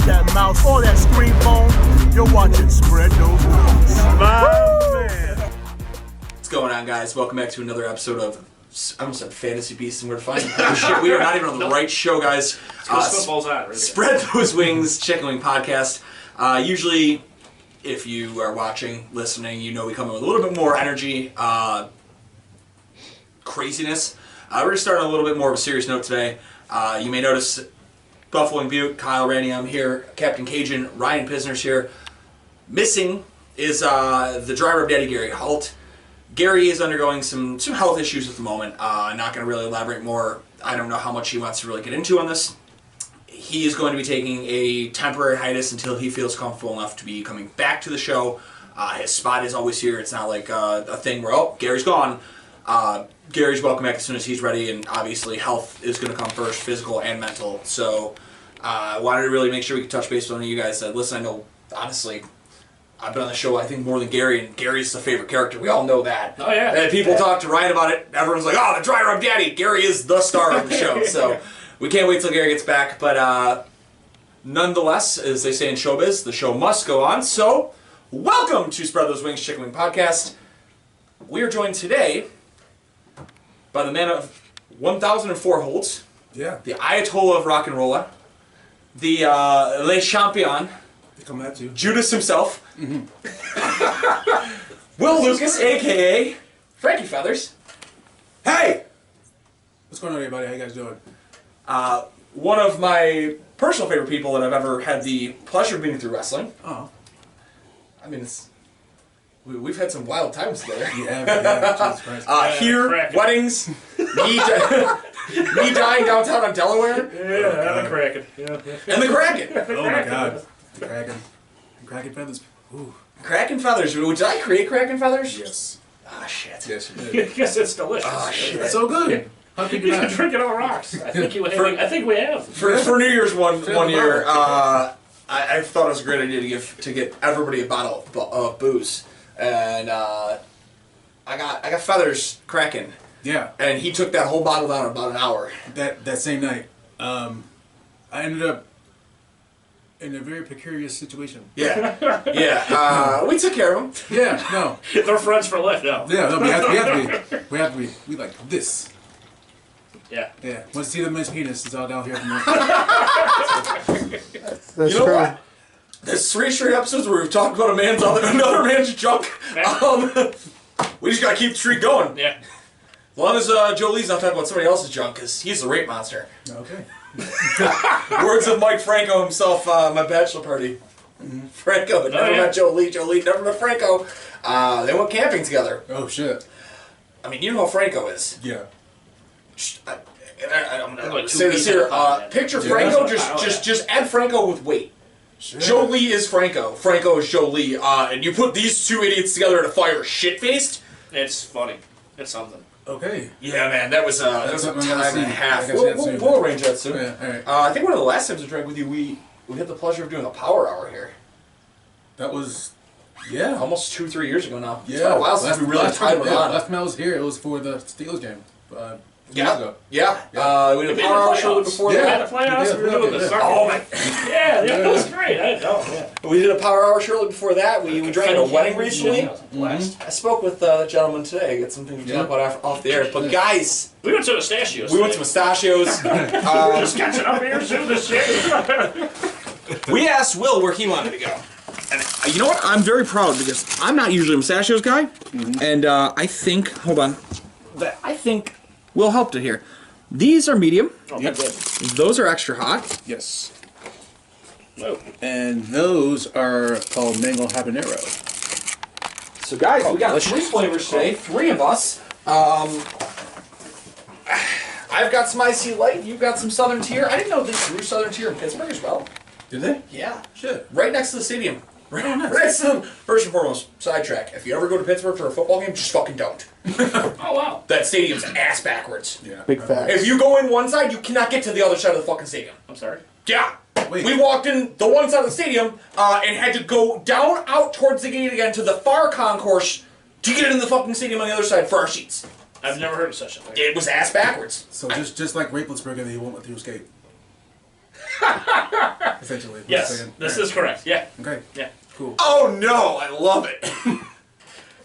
that mouse, or that screen phone, you're watching Spread Those Wings. My man. What's going on, guys? Welcome back to another episode of, I almost said Fantasy Beasts and Where to Find Them. Oh, shit, we are not even on the right show, guys. Football's on, right? Spread Those Wings, Chicken Wing Podcast. Usually, if you are watching, listening, you know we come in with a little bit more energy, craziness. We're going to start on a little bit more of a serious note today. You may notice Buffalo and Butte, Kyle Randy, I'm here, Captain Cajun, Ryan Pisner's here. Missing is the driver of Daddy Gary Halt. Gary is undergoing some health issues at the moment. Not going to really elaborate more. I don't know how much he wants to really get into on this. He is going to be taking a temporary hiatus until he feels comfortable enough to be coming back to the show. His spot is always here. It's not like a thing where, oh, Gary's gone. Gary's welcome back as soon as he's ready, and obviously health is going to come first, physical and mental. So I wanted to really make sure we could touch base with one of you guys. Listen, I know, honestly, I've been on the show, I think, more than Gary, and Gary's the favorite character. We all know that. Oh, yeah. And people talk to Ryan about it. Everyone's like, oh, the driver of Daddy. Gary is the star of the show. So we can't wait till Gary gets back. But nonetheless, as they say in showbiz, the show must go on. So welcome to Spread Those Wings, Chicken Wing Podcast. We are joined today by the man of 1,004 holds. Yeah. The Ayatollah of rock and rolla. The Le Champion. Come at you. Judas himself. Will Lucas, a.k.a. Frankie Feathers. Hey! What's going on, everybody? How you guys doing? One of my personal favorite people that I've ever had the pleasure of meeting through wrestling. Oh. I mean, we've had some wild times together. Yeah, Jesus Christ. Here, weddings, me dying downtown on Delaware. Yeah, and the Kraken. Yeah. And the Kraken. Oh my God. Kraken Feathers. Ooh. Kraken Feathers. Did I create Kraken Feathers? Yes. Ah, shit. Yes, you did. Yes, it's delicious. Oh, shit. It's so good. How could you You can not? drink it on rocks. I think we have. For New Year's one year, I thought it was a great idea to get everybody a bottle of booze, and I got Feathers Kraken. Yeah. And he took that whole bottle down in about an hour. That same night, I ended up in a very precarious situation. Yeah. Yeah. We took care of him. Yeah. No. They're friends for life now. Yeah. No. We have to be. We like this. Yeah. Yeah. Want to see the man's penis? It's all down here from there. That's you know true. What? There's 3 straight episodes where we've talked about another man's junk. We just gotta keep the streak going. Yeah. As long as Jolie's not talking about somebody else's junk, because he's a rape monster. Okay. Words of Mike Franco himself, my bachelor party. Franco had never met Jolie. Jolie never met Franco. They went camping together. Oh shit. I mean, you know how Franco is. Yeah. I'm gonna say this here. Picture Franco. Just add Franco with weight. Sure. Jolie is Franco. Franco is Jolie. And you put these 2 idiots together in a fire, shit-faced. It's funny. It's something. Okay. Yeah, man, that was a time and a half. We'll arrange that soon. Yeah, all right. I think one of the last times I drank with you, we had the pleasure of doing a power hour here. That was, yeah. Almost 2-3 years ago now. Yeah. It's been a while since we really tied one on. Last time I was here, it was for the Steelers game. Yeah. We did a power hour shortly before that. Yeah, the playoffs. We were doing the circuit. Oh my. Yeah, that was great. I know. Yeah. We did a power hour shortly before that. We drank at a wedding recently. I spoke with the gentleman today. Got some things to talk about off the air. But guys, we went to Mustachios. We went to Mustachios. Just catching up here soon. This shit. We asked Will where he wanted to go. And you know what? I'm very proud because I'm not usually a Mustachios guy. And I think, hold on, I think Will helped it here. These are medium. Oh, yep. Those are extra hot. Yes. Oh. And those are called mango habanero. So guys, we got 3 flavors today. 3 of us. I've got some icy light. You've got some Southern Tier. I didn't know they grew Southern Tier in Pittsburgh as well. Did they? Yeah. Shit. Right next to the stadium. Right next to them. First and foremost, sidetrack. If you ever go to Pittsburgh for a football game, just fucking don't. Oh, wow. That stadium's ass backwards. Yeah. Big facts. If you go in one side, you cannot get to the other side of the fucking stadium. I'm sorry. Yeah. Wait. We walked in the one side of the stadium and had to go down out towards the gate again to the far concourse to get in the fucking stadium on the other side for our seats. I've never heard of such a thing. It was ass backwards. So just like Raplesburg, they won't let you escape. essentially. Yes, this is correct. Yeah. Okay. Yeah. Cool. Oh no, I love it.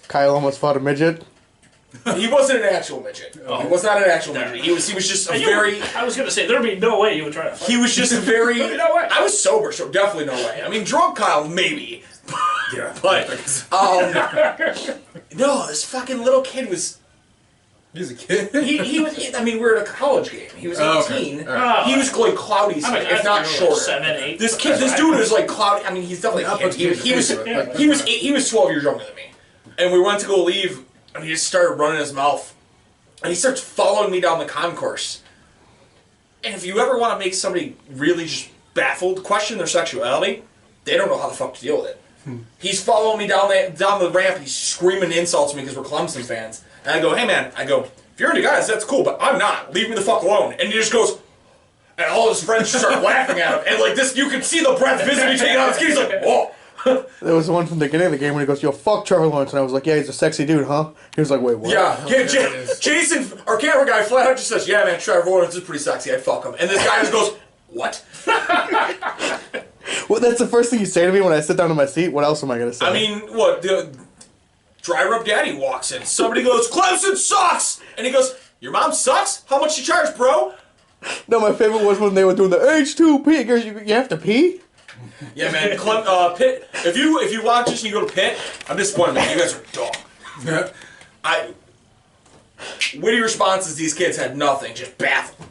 Kyle almost fought a midget. He wasn't an actual midget. He was not an actual midget. He was just a very. I was gonna say there'd be no way you would try to fight. He was just a very. No way. I was sober, so definitely no way. I mean, drunk Kyle maybe. Yeah. But no, this fucking little kid was. He's a kid. He was. I mean, we were at a college game. He was 18. Okay. He was like cloudy, if not shorter. 7, 8. This dude was like cloudy. I mean, he's definitely a kid. He was 12 years younger than me, and we went to go leave, and he just started running his mouth, and he starts following me down the concourse. And if you ever want to make somebody really just baffled, question their sexuality, they don't know how the fuck to deal with it. He's following me down the ramp. He's screaming insults at me because we're Clemson fans. And I go, hey man, if you're into guys, that's cool, but I'm not. Leave me the fuck alone. And he just goes, and all his friends start laughing at him. And like this, you can see the breath visibly taking out his skin. He's like, whoa. There was one from the beginning of the game when he goes, yo, fuck Trevor Lawrence. And I was like, yeah, he's a sexy dude, huh? He was like, wait, what? Yeah, Jason, our camera guy, flat out just says, yeah man, Trevor Lawrence is pretty sexy, I'd fuck him. And this guy just goes, what? Well, that's the first thing you say to me when I sit down in my seat. What else am I going to say? I mean, what? The Dry Rub Daddy walks in. Somebody goes, Clemson sucks! And he goes, your mom sucks? How much you charge, bro? No, my favorite was when they were doing the H2P. Girls, you have to pee? Yeah, man. Pitt. If you watch this and you go to Pitt, I'm disappointed, man. You guys are dumb. Witty responses, these kids had nothing. Just baffled.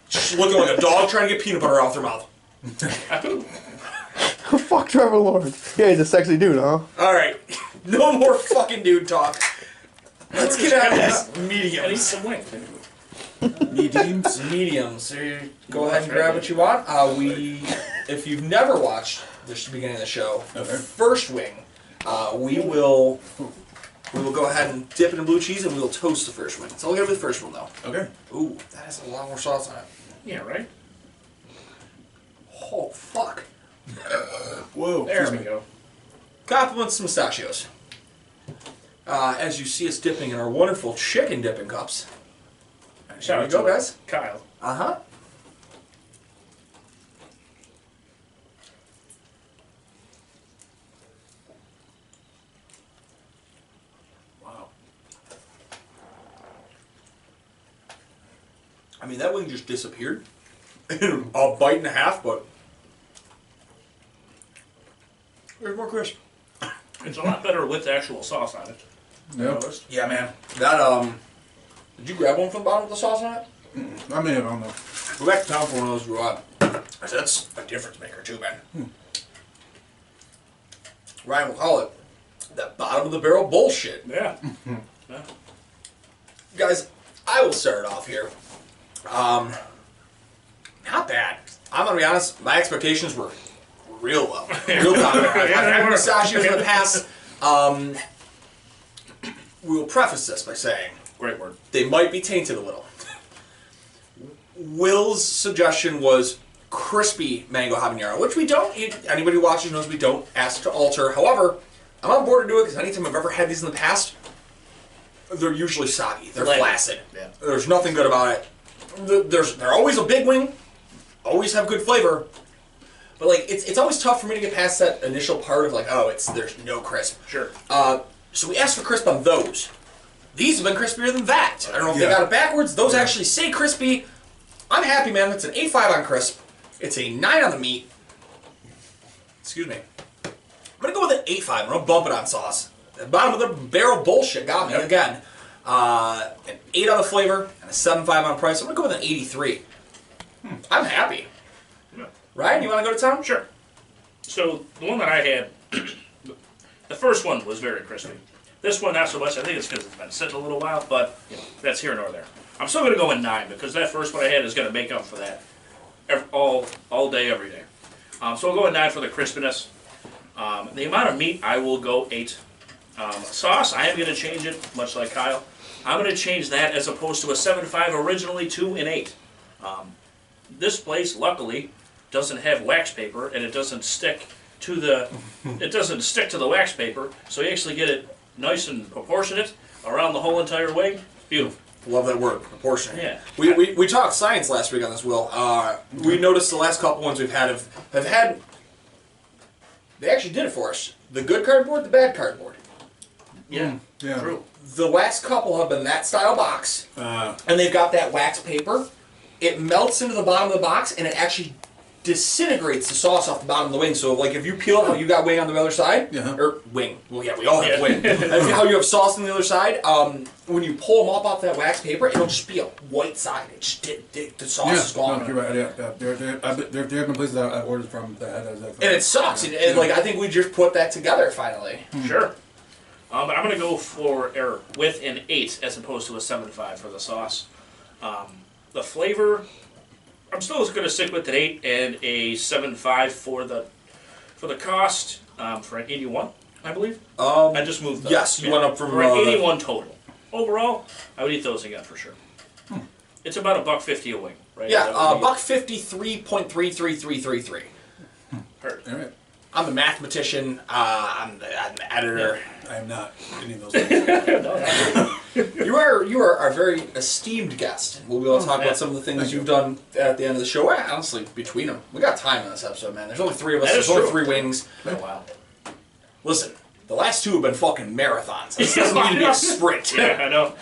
Just looking like a dog trying to get peanut butter out their mouth. Fuck Trevor Lawrence. Yeah, he's a sexy dude, huh? Alright. No more fucking dude talk. Let's get out of this I need mediums. some wing. Mediums. So you go ahead and grab what you want. If you've never watched the beginning of the show, the first wing, we will go ahead and dip it in blue cheese and we will toast the first wing. It's all good with the first one though. Okay. Ooh, that has a lot more sauce on it. Yeah, right? Oh fuck. Whoa. There we go. Compliments to Mustachios. As you see us dipping in our wonderful chicken dipping cups. Shout Here out we go, to guys. Kyle. Uh-huh. Wow. I mean, that wing just disappeared in a bite and a half, but there's more crisp. It's a lot better with the actual sauce on it. No. Yeah, man. That, did you grab one from the bottom with the sauce on it? I may have, I don't know. Go back to town for one of those grew up. That's a difference maker too, man. Ryan will call it that bottom of the barrel bullshit. Yeah. Yeah. Guys, I will start it off here. Not bad. I'm gonna be honest, my expectations were real low. Real low. I've had Mustachios in the past. We will preface this by saying Great word. they might be tainted a little. Will's suggestion was crispy mango habanero, which we don't. Anybody who watches knows we don't ask to alter. However, I'm on board to do it because anytime I've ever had these in the past, they're usually soggy. They're flaccid. Yeah. There's nothing good about it. They're always a big wing, always have good flavor, but like it's always tough for me to get past that initial part of like, oh, there's no crisp. Sure. So we asked for crisp on those. These have been crispier than that. I don't know if they got it backwards. Those actually say crispy. I'm happy, man. That's an 8.5 on crisp. It's a 9 on the meat. Excuse me. I'm gonna go with an 8.5. I'm gonna bump it on sauce. The bottom of the barrel bullshit got me again. An 8 on the flavor and a 7.5 on price. I'm gonna go with an 83. I'm happy. Yeah. Ryan, you want to go to town? Sure. So the one that I had, the first one was very crispy. This one not so much. I think it's because it's been sitting a little while, but that's here nor there. I'm still going to go in 9 because that first one I had is going to make up for that all day, every day. So I'll go in 9 for the crispiness. The amount of meat, I will go 8. Sauce, I am going to change it, much like Kyle. I'm going to change that as opposed to a 7.5 originally to an 8. This place, luckily, doesn't have wax paper, and it doesn't stick to the wax paper, so you actually get it nice and proportionate around the whole entire wing. Beautiful. Love that word, proportionate. Yeah. We talked science last week on this, Will. We noticed the last couple ones we've had have had. They actually did it for us. The good cardboard, the bad cardboard. Yeah. Yeah. True. The last couple have been that style box, and they've got that wax paper. It melts into the bottom of the box, and it actually disintegrates the sauce off the bottom of the wing. So, like, if you peel how you got wing on the other side, or wing, well, yeah, we all have wing. And how you have sauce on the other side, when you pull them up off that wax paper, it'll just be a white side. It just the sauce is gone. No, you're right. Yeah. There have been places that I've ordered from that has that. And it sucks. And like, I think we just put that together finally. Sure. But I'm going to go with an 8 as opposed to a 7.5 for the sauce. The flavor, I'm still going to stick with an 8 and a 7.5 for the cost for an 81, I believe. I just moved. Yes, you went up from for an 81 total. Overall, I would eat those again for sure. It's about $1.50 a wing, right? Yeah, $1.53.33333. Heard. All right. I'm the mathematician. I'm the editor. I am not any of those things. You are our very esteemed guest. We'll be able to talk about some of the things you've done at the end of the show. Honestly, between them, we got time in this episode, man. There's only 3 of us. There's only 3 wings. Oh, wow. Listen, the last 2 have been fucking marathons. This doesn't need to be a sprint. Yeah, I know.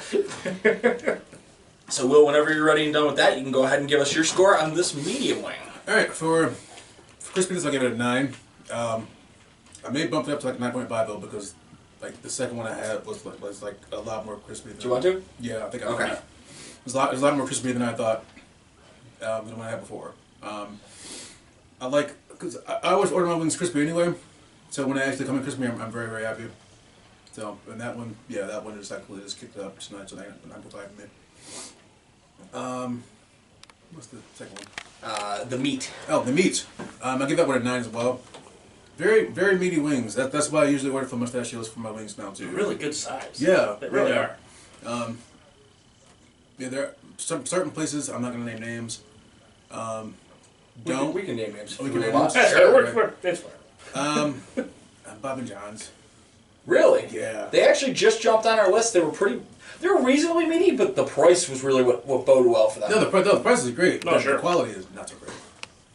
So, Will, whenever you're ready and done with that, you can go ahead and give us your score on this medium wing. All right, for crispiness, I'll give it a 9. I may bump it up to like 9.5 though, because like the second one I had was like a lot more crispy. Do you want to? Yeah, I think I Okay. It was a lot more crispy than I thought than what I had before. I like because I always order my wings crispy anyway, so when they actually come in crispy, I'm very very happy. So and that one just actually just kicked it up tonight, so 9.5 for me. What's the second one? The meat. Oh, the meat. I'll give that one a 9 as well. Very, very meaty wings. That's why I usually order from Mustachios for my wings now too. Really good size. Yeah, They really are. Yeah, there are some certain places. I'm not gonna name names. We can name names. We can name names. That's Sure. fair. That's fair. Bob and John's. Really? Yeah. They actually just jumped on our list. They were reasonably meaty, but the price was really what boded well for them. No, the price is great. No, but sure. The quality is not so great.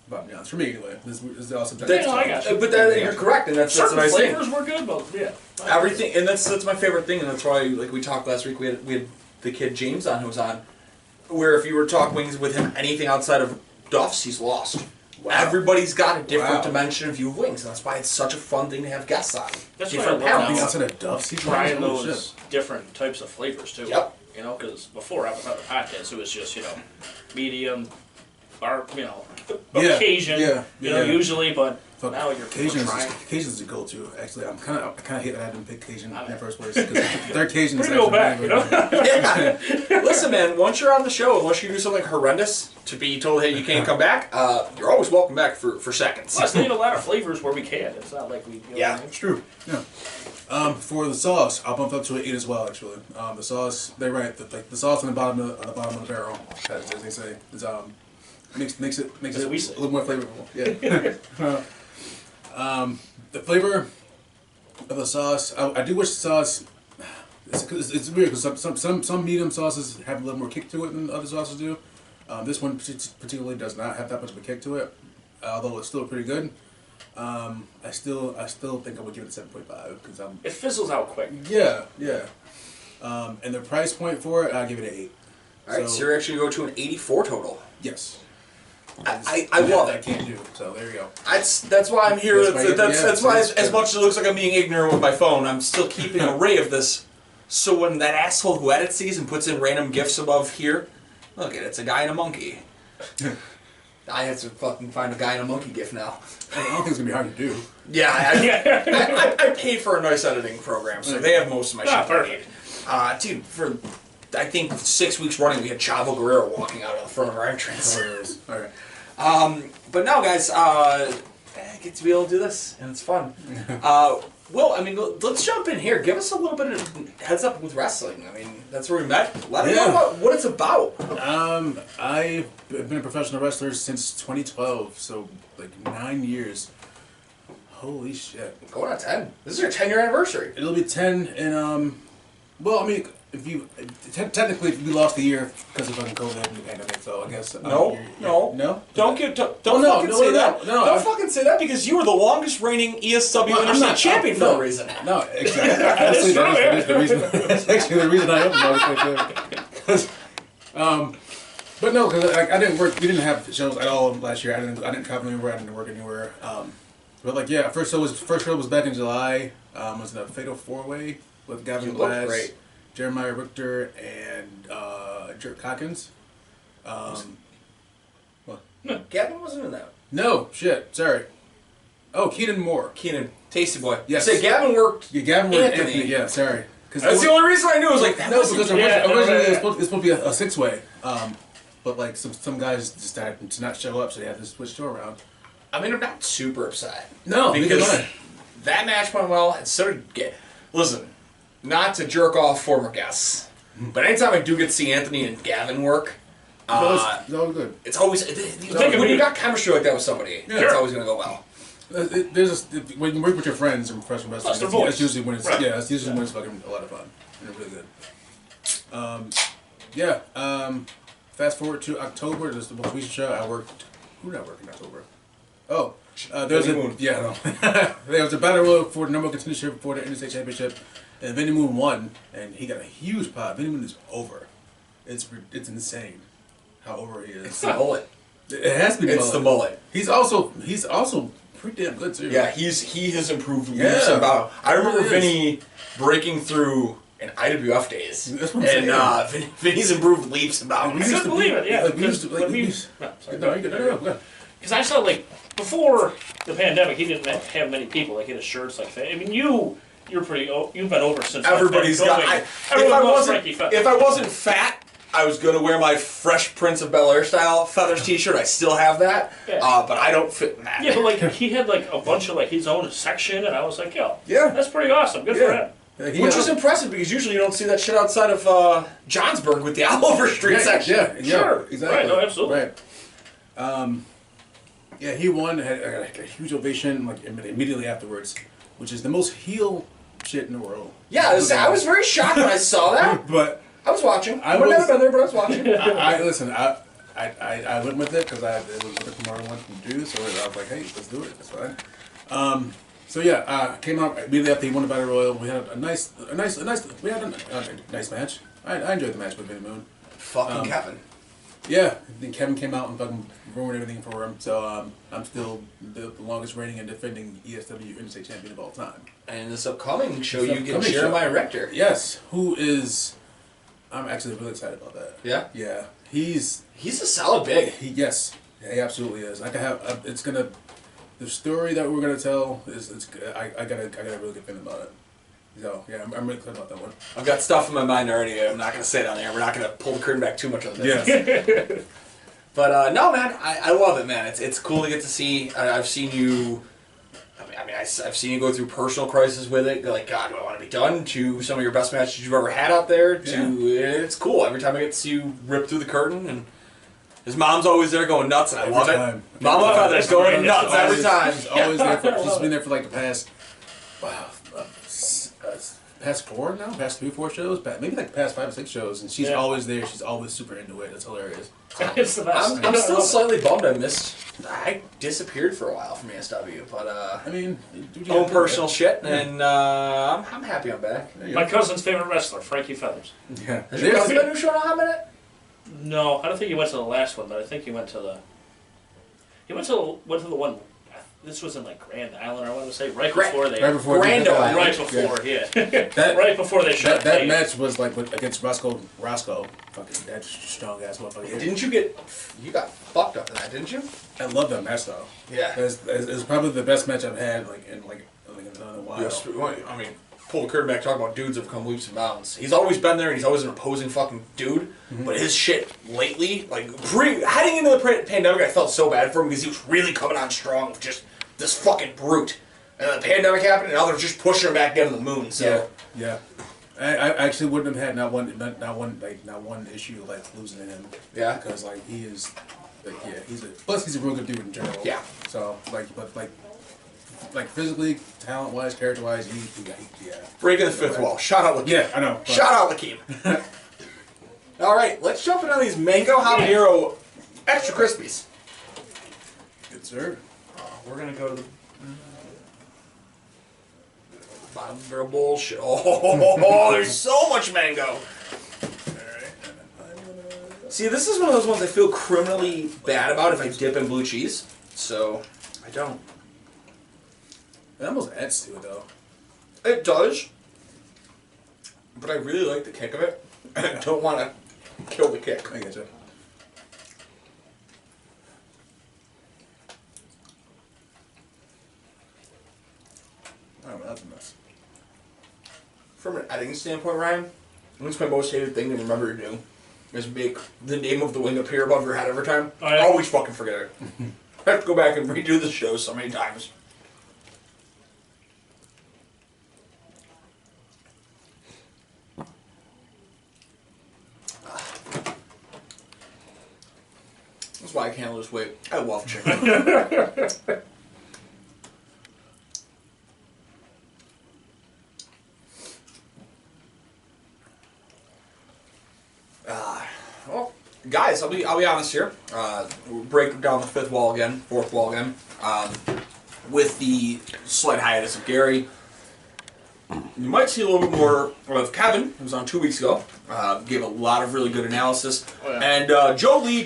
Bob and John's for me anyway. This is all subjective. That's, I got you. But you're correct, and that's a Certain nice thing. flavors were good, but yeah. Everything, and that's my favorite thing, and that's why, like we talked last week, we had the kid James on who was on, where if you were to talk wings with him, anything outside of Duff's, he's lost. Wow. Everybody's got a different Wow. dimension of view of wings, and that's why it's such a fun thing to have guests on. That's why I different love palates. Being outside of Duff's, Trying holy those shit. different types of flavors too. Yep. You know, because before I was on the podcast, it was just medium, occasion. Usually, but Fuck, now you're Cajun trying. is a go-to. Actually, I kind of hate that I didn't pick Cajun in the first place because their Cajun is We're gonna go actually back, really Yeah. Listen, man, once you're on the show, unless you do something horrendous to be told, hey, you can't come back, you're always welcome back for seconds. Plus, they eat a lot of flavors where we can. It's not like we. Yeah. It's true. Yeah. For the sauce, I'll bump up to an 8 as well. Actually, the sauce. They're right. The sauce on the bottom of the barrel, as they say, is makes it a little more flavorful. Yeah. The flavor of the sauce. I do wish the sauce. It's weird because some medium sauces have a little more kick to it than other sauces do. This one particularly does not have that much of a kick to it, although it's still pretty good. I still think I would give it a 7.5 because It fizzles out quick. yeah. And the price point for it, I'll give it an 8. All right, so you're actually going to go to an 84 total. Yes. I love I it. can't do. So there you go. That's why I'm here. That's why, yeah. as much as it looks like I'm being ignorant with my phone, I'm still keeping an array of this. So when that asshole who edits these and puts in random GIFs above here, look at it, it's a guy and a monkey. I have to fucking find a guy and a monkey GIF now. I don't think it's gonna be hard to do. Yeah, I pay for a nice editing program, so they have most of my shit. Perfect. Dude, for I think 6 weeks running, we had Chavo Guerrero walking out of the front of our entrance. All right. But now, guys, I get to be able to do this, and it's fun. Will, I mean, let's jump in here. Give us a little bit of heads up with wrestling. I mean, that's where we met. Let me know about what it's about. I've been a professional wrestler since 2012, so like 9 years. Holy shit! Going on 10. This is your 10-year anniversary. It'll be 10 in Well, I mean, if you technically if we lost the year because of fucking COVID and the pandemic, so I guess No. Don't fucking say that. No, don't fucking say that because you were the longest reigning ESW Interstate champion for a reason. No, exactly. Honestly, that is the reason. That's actually the reason I am the longest. But no, because I didn't work. We didn't have shows at all last year. I didn't travel anywhere. I didn't work anywhere. But like yeah, first show was back in July. Was in a Fatal 4-Way with Gavin Glass, great. Jeremiah Richter, and Jerk Cockins. What? No, Gavin wasn't in that. No, shit. Sorry. Oh, Keenan Moore. Keenan, Tasty Boy. Yes. You say Gavin worked. Yeah, Gavin worked Anthony. Anthony. Yeah, sorry. That's the only reason I knew. I was like, that No, wasn't because originally it was supposed to be a 6-way. But like some guys decided to not show up, so they had to switch to around. I mean, I'm not super upset. No, because that match went well. And so did listen, not to jerk off former guests, but anytime I do get to see Anthony and Gavin work, it's all good. it's always when you got chemistry like that with somebody, Yeah. it's always gonna go well. When you work with your friends and professional wrestling, Plus their that's usually when it's Right. that's usually when it's fucking a lot of fun and really good. Fast forward to October. This is the most recent show I worked. Who did I work in October? Oh, there's a Moon. there was a battle royal for the number one contendership for the Interstate Championship, and Vinny Moon won, and he got a huge pop. Vinny Moon is over. It's insane how over he is. It's the mullet. It has to be. It's the mullet. He's also pretty damn good too. Yeah, he has improved leaps Yeah. and bounds. I remember He really is. Vinny breaking through in IWF days, That's what I'm saying. Vinny's improved leaps and bounds. We I used couldn't to believe be- it, yeah. like, we used to- because like, when we we- used- no, sorry. No, you go. Because I saw, like, before the pandemic, he didn't have many people, like, in his shirts, like, I mean, you're pretty, you've been over since. Everybody's got. Everyone loves Frankie Feather. If I wasn't fat, I was gonna wear my Fresh Prince of Bel-Air style Feathers T-shirt. I still have that, Yeah. but I don't fit in that. Yeah, but, like, he had, like, a bunch of, like, his own section, and I was like, yo, Yeah. that's pretty awesome. Good for him. Which was impressive because usually you don't see that shit outside of Johnsburg with the Oliver Street section. Yeah, Sure. exactly. Right, no, absolutely. Right. Yeah, he won. Had a huge ovation like immediately afterwards, which is the most heel shit in the world. Yeah, I was very shocked when I saw that. But I was watching. I would was- never been there, but I was watching. listen. I went with it because it was what the promoter wanted to do. So I was like, hey, let's do it. That's fine. So yeah, came out immediately after he won the battle royal. We had a nice match. I enjoyed the match with Vinny Moon. Fucking Kevin. Yeah, then Kevin came out and fucking ruined everything for him. So I'm still the longest reigning and defending ESW Interstate Champion of all time. And this upcoming show, This you get upcoming Jeremiah Richter. Yes, who is? I'm actually really excited about that. Yeah? Yeah, he's He's a solid big. yes, yeah, he absolutely is. I can have it's gonna the story that we're gonna tell is I got a really good feeling about it. So yeah, I'm really excited about that one. I've got stuff in my mind already. I'm not going to say it on there. We're not going to pull the curtain back too much on this. Yes. But no, man, I love it, man. It's cool to get to see. I've seen you. I've seen you go through personal crisis with it. You're like, God, do I want to be done? To some of your best matches you've ever had out there. It's cool. Every time I get to see you rip through the curtain, and his mom's always there going nuts, and I love time. it. Mama Feather's going nuts every time. She's always there. She's been there for like the past past 3 or 4 shows, maybe like the past 5 or 6 shows, and she's always there. She's always super into it. It's hilarious. It's the best. I'm still slightly bummed I disappeared for a while from ESW, but I mean, own personal shit, and I'm happy I'm back. My cousin's favorite wrestler, Frankie Feathers. Yeah. Has your cousin been to a show in a hot minute? No, I don't think he went to the last one, but I think he went to the. He went to the one. This was in like Grand Island, I want to say, right before they. Right before Grand Island. Right before, yeah. That, Right before they shut that down. match was like against Roscoe, fucking that strong ass motherfucker. Didn't you got fucked up in that, didn't you? I love that match though. Yeah. It's probably the best match I've had in a while. Yes, I mean, pull the curtain back, talk about dudes that have come leaps and bounds. He's always been there, and he's always an opposing fucking dude. But his shit lately, like heading into the pandemic, I felt so bad for him because he was really coming on strong, just this fucking brute. And then the pandemic happened, and now they're just pushing him back down to the moon. So yeah. I actually wouldn't have had not one issue like losing to him. Yeah. Because like he is, like, yeah, he's a real good dude in general. Yeah. So but like physically, talent wise, character wise, yeah. Breaking the fifth wall. Shout out Lakeem. Yeah, I know. Shout out Lakeem. All right, let's jump in on these mango habanero extra crispies. Good sir. We're gonna go to the bottom of their bullshit. Oh, there's so much mango. See, this is one of those ones I feel criminally bad about if I dip in blue cheese. So, I don't. It almost adds to it though. It does. But I really like the kick of it. I don't want to kill the kick. I get you. Oh, that's a mess. From an editing standpoint, Ryan, that's my most hated thing to remember to do. Is make the name of the wing appear above your head every time. Oh, yeah? I always fucking forget it. I have to go back and redo the show so many times. That's why I can't lose weight. I love chicken. Well, guys, I'll be honest here. We'll break down the fourth wall again, with the slight hiatus of Gary. You might see a little bit more of Kevin, who was on 2 weeks ago. Gave a lot of really good analysis. Oh, yeah. And Joe Lee,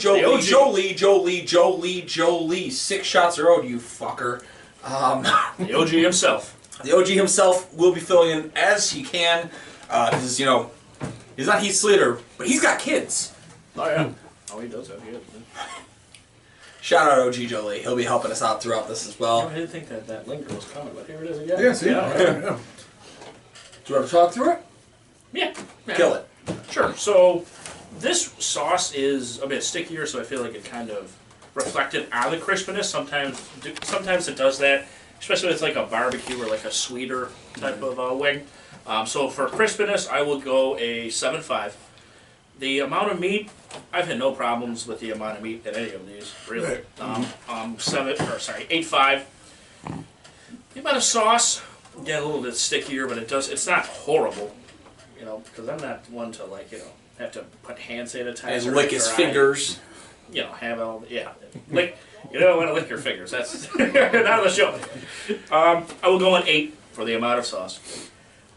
6 shots in a row, you fucker. The OG himself. The OG himself will be filling in as he can, because, you know, he's not Heath Slater, but he's got kids. Oh, yeah. Oh, he does have kids. Shout out OG Jolie. He'll be helping us out throughout this as well. I didn't think that linger was coming, but here it is again. Yeah, see? Yeah. Do you want to talk through it? Yeah. Kill it. Sure. So this sauce is a bit stickier, so I feel like it kind of reflected on the crispiness. Sometimes it does that, especially with like a barbecue or like a sweeter type of wing. So for crispiness, I will go a 7.5. The amount of meat, I've had no problems with the amount of meat in any of these, really. 8.5. The amount of sauce, again, a little bit stickier, but it's not horrible, you know, because I'm not one to, like, you know, have to put hand sanitizer. And lick his fingers. You know, have all, yeah. Lick, you don't want to lick your fingers. That's not the show. I will go an 8 for the amount of sauce.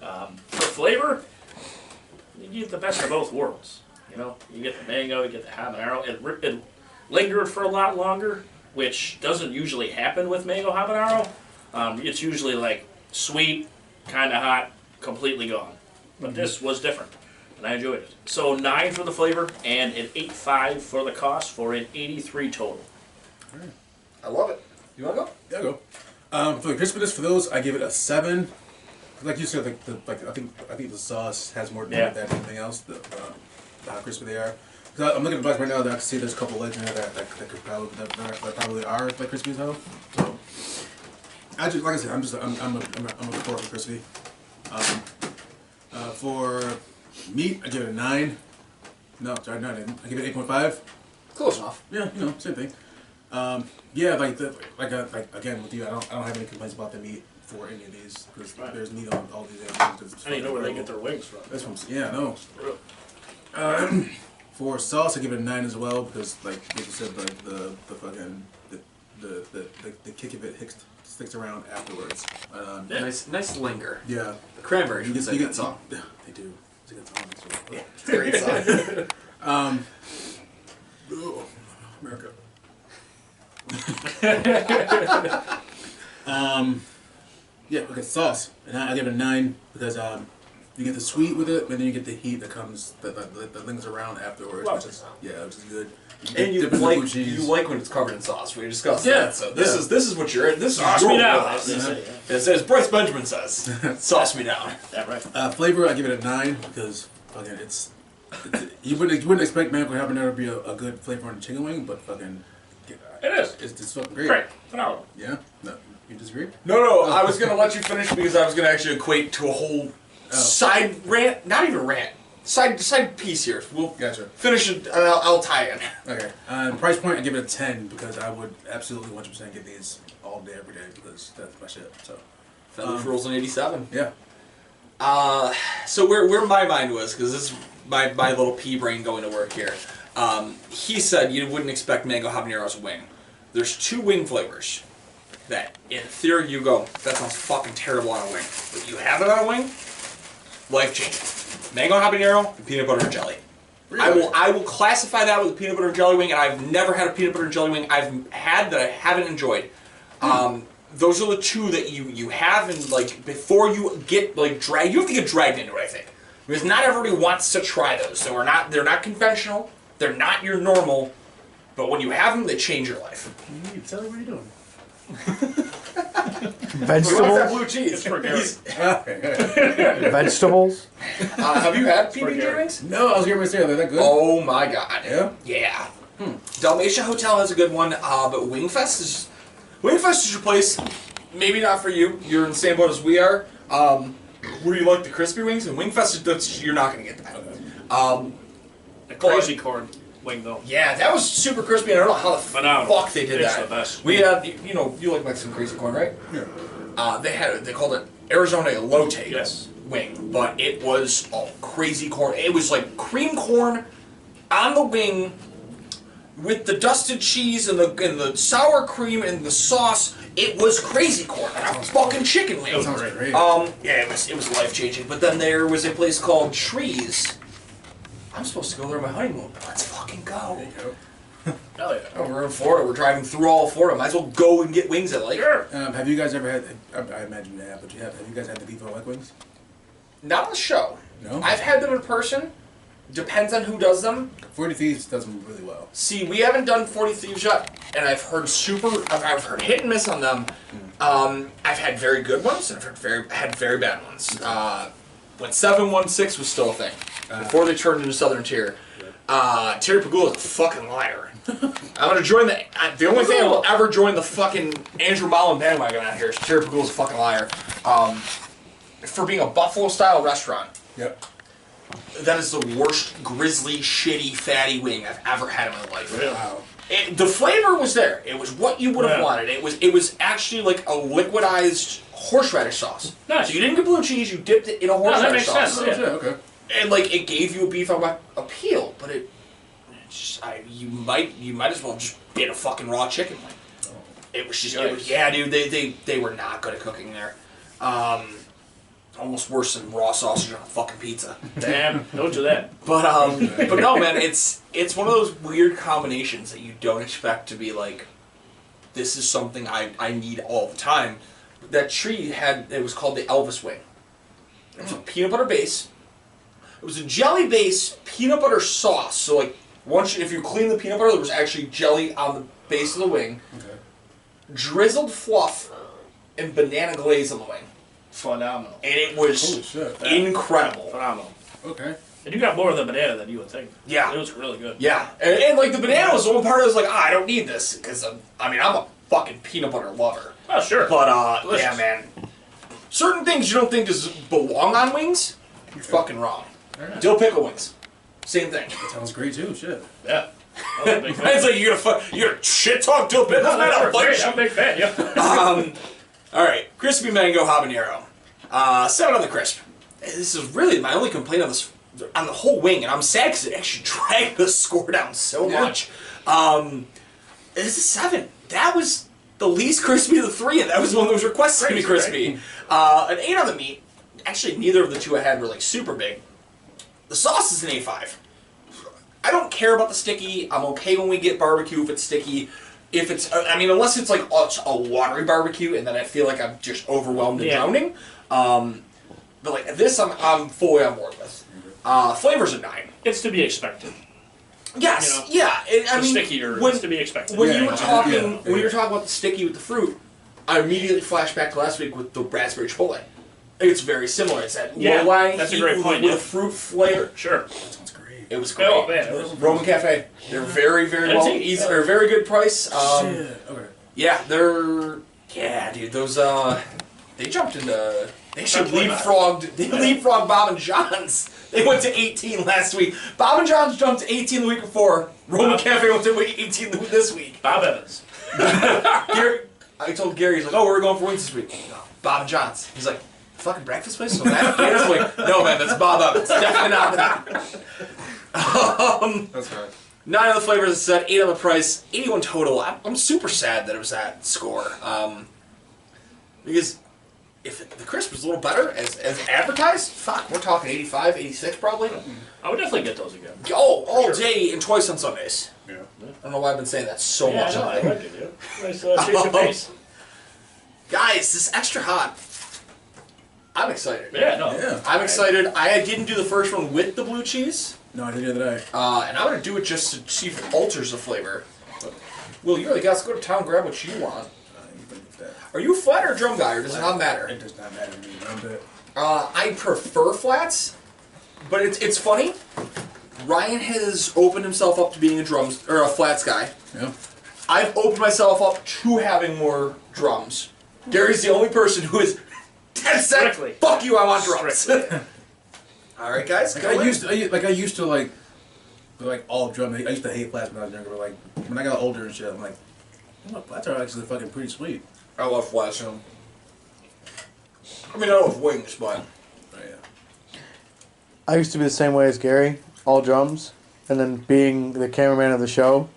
For flavor, you get the best of both worlds. You know, you get the mango, you get the habanero. It lingered for a lot longer, which doesn't usually happen with mango habanero. It's usually like sweet, kind of hot, completely gone. But this was different, and I enjoyed it. So 9 for the flavor and an 8.5 for the cost for an 83 total. All right. I love it. You want to go? Yeah, I'll go. For the crispiness, for those, I give it a 7. Like you said, I think the sauce has more to do with that than anything else. How crispy they are. Cause I'm looking at the box right now. That I can see there's a couple legs in there that probably are like crispy as hell. So, like I said, I'm a core for crispy. For meat, I give it a 9. No, sorry, not 9. I give it 8.5. Close enough. Yeah, you know, same thing. Yeah, like again with you, I don't have any complaints about the meat for any of these because there's meat on all these animals. I don't even know where they get their wings from. That's what I'm saying. Yeah, no. For sauce, I give it a 9 as well because, like you said, like the kick of it sticks around afterwards. Nice linger. Yeah. The Cranberries. You It's a good song. They do. It's a good song. Yeah, it's a great song. America. Yeah, okay, sauce. And I give it a 9 because you get the sweet with it, and then you get the heat that comes that lingers around afterwards, which is good. And you like when it's covered in sauce. We discussed that. So this is what you're in. This Sauce is your me down. wheelhouse. It says Bryce Benjamin says, "Sauce me down." Yeah, right. Flavor, I give it a 9 because again, you wouldn't expect mango habanero to be a good flavor on a chicken wing, but fucking It is. it's fucking great. Great. Phenomenal. Yeah. No, you disagree? No. I was gonna let you finish because I was gonna actually equate to a whole side rant. Not even rant. side piece here. We'll Gotcha. finish it, and I'll tie in. Okay. Price point, I give it a 10 because I would absolutely 100% get these all day, every day because that's my shit. So. Feathers rolls in 87. Yeah. So where my mind was, because this is my little pea brain going to work here. He said you wouldn't expect mango habanero's wing. There's 2 wing flavors that, in theory, you go, that sounds fucking terrible on a wing. But you have it on a wing, life changing. Mango habanero and peanut butter and jelly. Really? I will classify that with a peanut butter and jelly wing, and I've never had a peanut butter and jelly wing I've had that I haven't enjoyed. Those are the 2 that you have, and like before you get like dragged, you have to get dragged into it. I think because not everybody wants to try those. So they're not conventional. They're not your normal. But when you have them, they change your life. Tell me what you're doing. Vegetables? Blue cheese. Vegetables? Have you had PB&J wings? No, I was going to say, are they that good? Oh my god. Yeah? Yeah. Dalmatia Hotel has a good one, but Wingfest is your place. Maybe not for you. You're in the same boat as we are. Where you like the crispy wings, and Wingfest, you're not going to get that. The crazy corn wing though. Yeah, that was super crispy, and I don't know how the Phenomenal. fuck they did It's that. the best. We had, you like Mexican crazy corn, right? Yeah. They called it Arizona elote Yes. wing, but it was crazy corn. It was like cream corn on the wing with the dusted cheese and the sour cream and the sauce. It was crazy corn on a fucking chicken wing. That sounds great. Yeah, it was life changing. But then there was a place called Trees. I'm supposed to go there on my honeymoon. Let's fucking go. There you go. Hell yeah. Oh, we're in Florida. We're driving through all of Florida. Might as well go and get wings at like. Sure. Have you guys ever had, I imagine you have, but have you guys had the beef like wings? Not on the show. No? I've had them in person. Depends on who does them. 40 Thieves does them really well. See, we haven't done 40 Thieves yet, and I've heard I've heard hit and miss on them. I've had very good ones, and I've had very bad ones. When 716 was still a thing, before they turned into Southern Tier, Terry Pagula's a fucking liar. I'm gonna join the only thing I will ever join the fucking Andrew Mullen bandwagon out here is Terry Pagula's a fucking liar. For being a Buffalo-style restaurant. Yep. That is the worst, grisly, shitty, fatty wing I've ever had in my life. Really? Wow. The flavor was there. It was what you would have Yeah. wanted. It was actually like a liquidized horseradish sauce. Nice. So you didn't get blue cheese. You dipped it in a that horseradish makes sauce. sense. Oh, Yeah. shit, okay. And like it gave you a beef appeal, but you might as well just get a fucking raw chicken wing. It was just yeah, dude. They were not good at cooking there. Almost worse than raw sausage on a fucking pizza. Damn, don't do that. But no, man, it's one of those weird combinations that you don't expect to be like, this is something I need all the time. That tree it was called the Elvis Wing. It was a peanut butter base. It was a jelly base peanut butter sauce. So like if you clean the peanut butter, there was actually jelly on the base of the wing. Okay. Drizzled fluff and banana glaze on the wing. Phenomenal. And it was Holy shit. incredible. Phenomenal. Okay. And you got more of the banana than you would think. Yeah. It was really good. Yeah, and like the banana was the one part I was like, I don't need this because I'm a fucking peanut butter lover. Oh, sure. But Delicious. yeah, man, certain things you don't think belong on wings, you're fucking wrong. Alright. Dill pickle wings, same thing. That sounds great too, shit. Yeah. I'm a big fan. It's like you're gonna shit talk dill pickles, man. I'll I'm fight a big fan, yeah. you. All right, crispy mango habanero, 7 on the crisp. This is really my only complaint on the whole wing, and I'm sad because it actually dragged the score down so much. It's a 7. That was the least crispy of the 3, and that was the one that was requested to be crispy. An 8 on the meat. Actually, neither of the 2 I had were like super big. The sauce is an A5. I don't care about the sticky. I'm okay when we get barbecue if it's sticky. If it's, unless it's like a watery barbecue, and then I feel like I'm just overwhelmed and drowning. But like this, I'm fully on board with. Flavor's a 9. It's to be expected. Yes, You know, yeah. Stickier, it's to be expected. When Yeah, you were talking, yeah. when you were talking about the sticky with the fruit, I immediately flashed back to last week with the raspberry chipotle. It's very similar. It's that Yeah, low-lying that's a heat great point, with yeah. a fruit flavor. Sure. That sounds great. It was great. Oh, man. It was Roman Cafe. They're very, very That's well, it. easy. They're a very good price. Shit. Okay. Yeah, dude. Those They jumped into. They should That's why not. leapfrogged. They leapfrogged Bob and John's. They went to 18 last week. Bob and John's jumped to 18 the week before. Roman Cafe went to 18 this week. Bob Evans. Gary, I told Gary, he's like, "Oh, we're going for wings this week." No, Bob and John's. He's like, "Fucking breakfast place?" So that, I was like, "No, man, that's Bob Evans. Definitely not that." That's right. 9 on the flavors, it's set. 8 on the price. 81 total. I'm super sad that it was that score. Because if the crisp was a little better as advertised, fuck, we're talking 85, 86 probably. I would definitely get those again. Oh, all day and twice on Sundays. Yeah. I don't know why I've been saying that so Yeah, much. I know, I like it, dude. Nice change of pace. Guys, this extra hot. I'm excited. Yeah, no. Yeah. I'm excited. I didn't do the first one with the blue cheese. No, I did the other day. And I'm going to do it just to see if it alters the flavor. Will, you're the guy. Let's go to town and grab what you want. You can get that. Are you a flat or drum guy, or does it not matter? It does not matter to me one bit. I prefer flats, but it's funny. Ryan has opened himself up to being a flats guy. Yeah. I've opened myself up to having more drums. Gary's the only person who is 10 seconds. Strictly. Fuck you, I want drums. Strictly. All right, guys. Like go I in. used to like all drum. I used to hate flats when I was younger. But like when I got older and shit, I'm like, you know, flats are actually fucking pretty sweet. I love flats. I mean, I love wings, but Oh, yeah. I used to be the same way as Gary, all drums, and then being the cameraman of the show,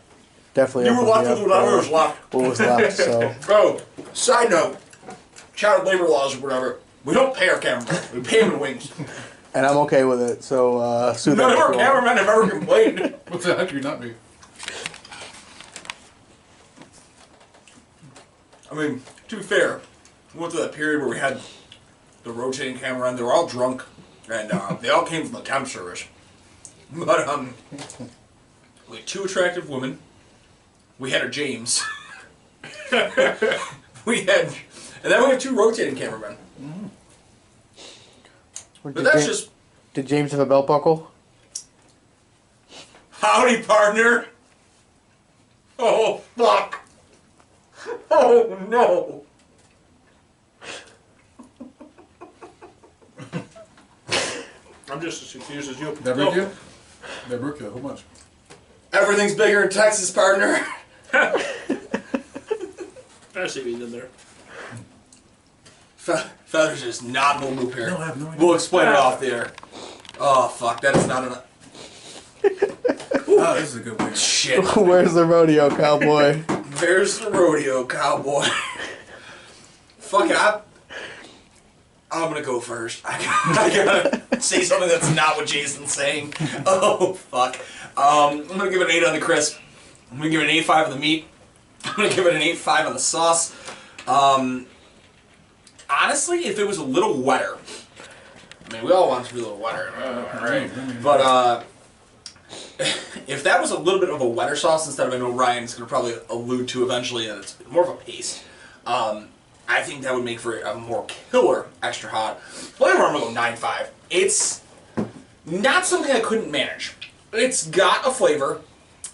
definitely. you were opened me left with up whatever for was left. what was left. So Bro, side note, child labor laws or whatever. We don't pay our cameramen. We pay them in wings. and I'm okay with it. So sue None that of our if you want. cameramen have ever complained. What's the heck? You're not me. I mean, to be fair, we went through that period where we had the rotating camera on. They were all drunk, and they all came from the temp service. But we had 2 attractive women. We had a James. we had, and then we had 2 rotating cameramen. But Did that's James, just did James have a belt buckle? howdy, partner. Oh fuck. Oh no. I'm just as confused as you. That broke you? That broke you. How much? Everything's bigger in Texas, partner. I see what you did there. Feather's just not in the loop here. No, I have no idea. We'll explain it off the air. Oh fuck, that is not enough. Oh, this is a good one. Shit. Where's the rodeo cowboy? There's the rodeo cowboy. Fuck it, I'm gonna go first. I gotta say something that's not what Jason's saying. Oh fuck. I'm gonna give it an 8 on the crisp. I'm gonna give it an 8.5 on the meat. I'm gonna give it an 8.5 on the sauce. Honestly, if it was a little wetter, I mean, we all want it to be a little wetter, right? But if that was a little bit of a wetter sauce instead of, I know Ryan's going to probably allude to eventually, and it's more of a paste, I think that would make for a more killer extra hot. Flavor, I'm going to go 9.5. It's not something I couldn't manage. It's got a flavor.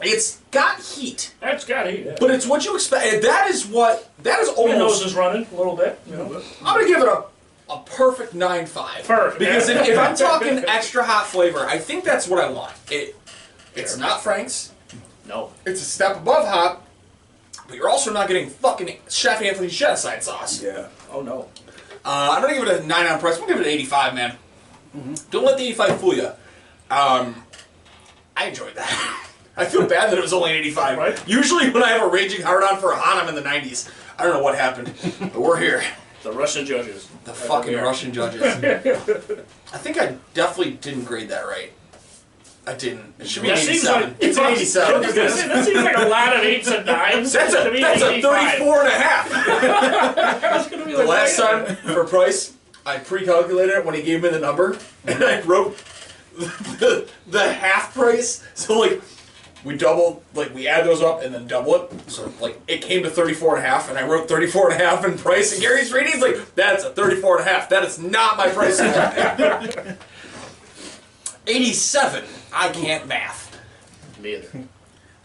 It's got heat. That's got heat. Yeah. But it's what you expect. That is Your nose almost... is running a little bit. You know. I'm going to give it a perfect 9.5. Perfect. Because if I'm talking extra hot flavor, I think that's what I want. It's not Frank's. No. It's a step above hot, but you're also not getting fucking Chef Anthony's genocide sauce. Yeah. Oh no. I'm going to give it a 9 on price. I'm going to give it an 85, man. Don't let the 85 fool you. I enjoyed that. I feel bad that it was only an 85. Right. Usually when I have a raging hard-on for a hot, I'm in the 90s. I don't know what happened, but we're here. The Russian judges. The fucking Russian judges. I think I definitely didn't grade that right. I didn't. It should be an That seems 87. like It's an 87. That seems like a lot of 8s and 9s. That's a 34 and a half. That's gonna be The last time, for price, I pre-calculated it when he gave me the number, and I wrote the half price. So, like, we double, like, we add those up and then double it. So, like, it came to 34 and a half, and I wrote 34 and a half in price, and Gary's reading, he's like, that's a 34 and a half. That is not my price. 87. I can't math. Me either.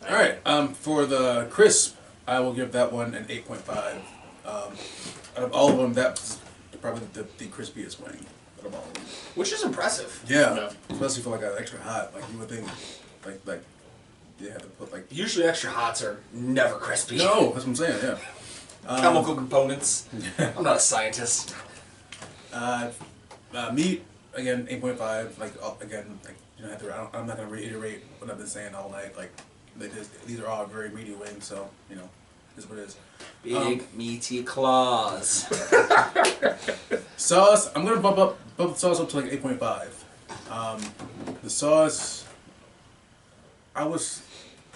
All right. For the crisp, I will give that one an 8.5. Out of all of them, that's probably the crispiest wing out of all of them. Which is impressive. Yeah, Yeah. especially for like an extra hot. Like you would think, like you have to put like. Usually extra hots are never crispy. No, that's what I'm saying. Yeah. Chemical components. I'm not a scientist. Meat again 8.5. Like again, like you don't have to. I'm not gonna reiterate what I've been saying all night. Like these are all very meaty wings, so you know, this is what it is. Big meaty claws. Sauce. I'm gonna bump the sauce up to like 8.5. The sauce. I was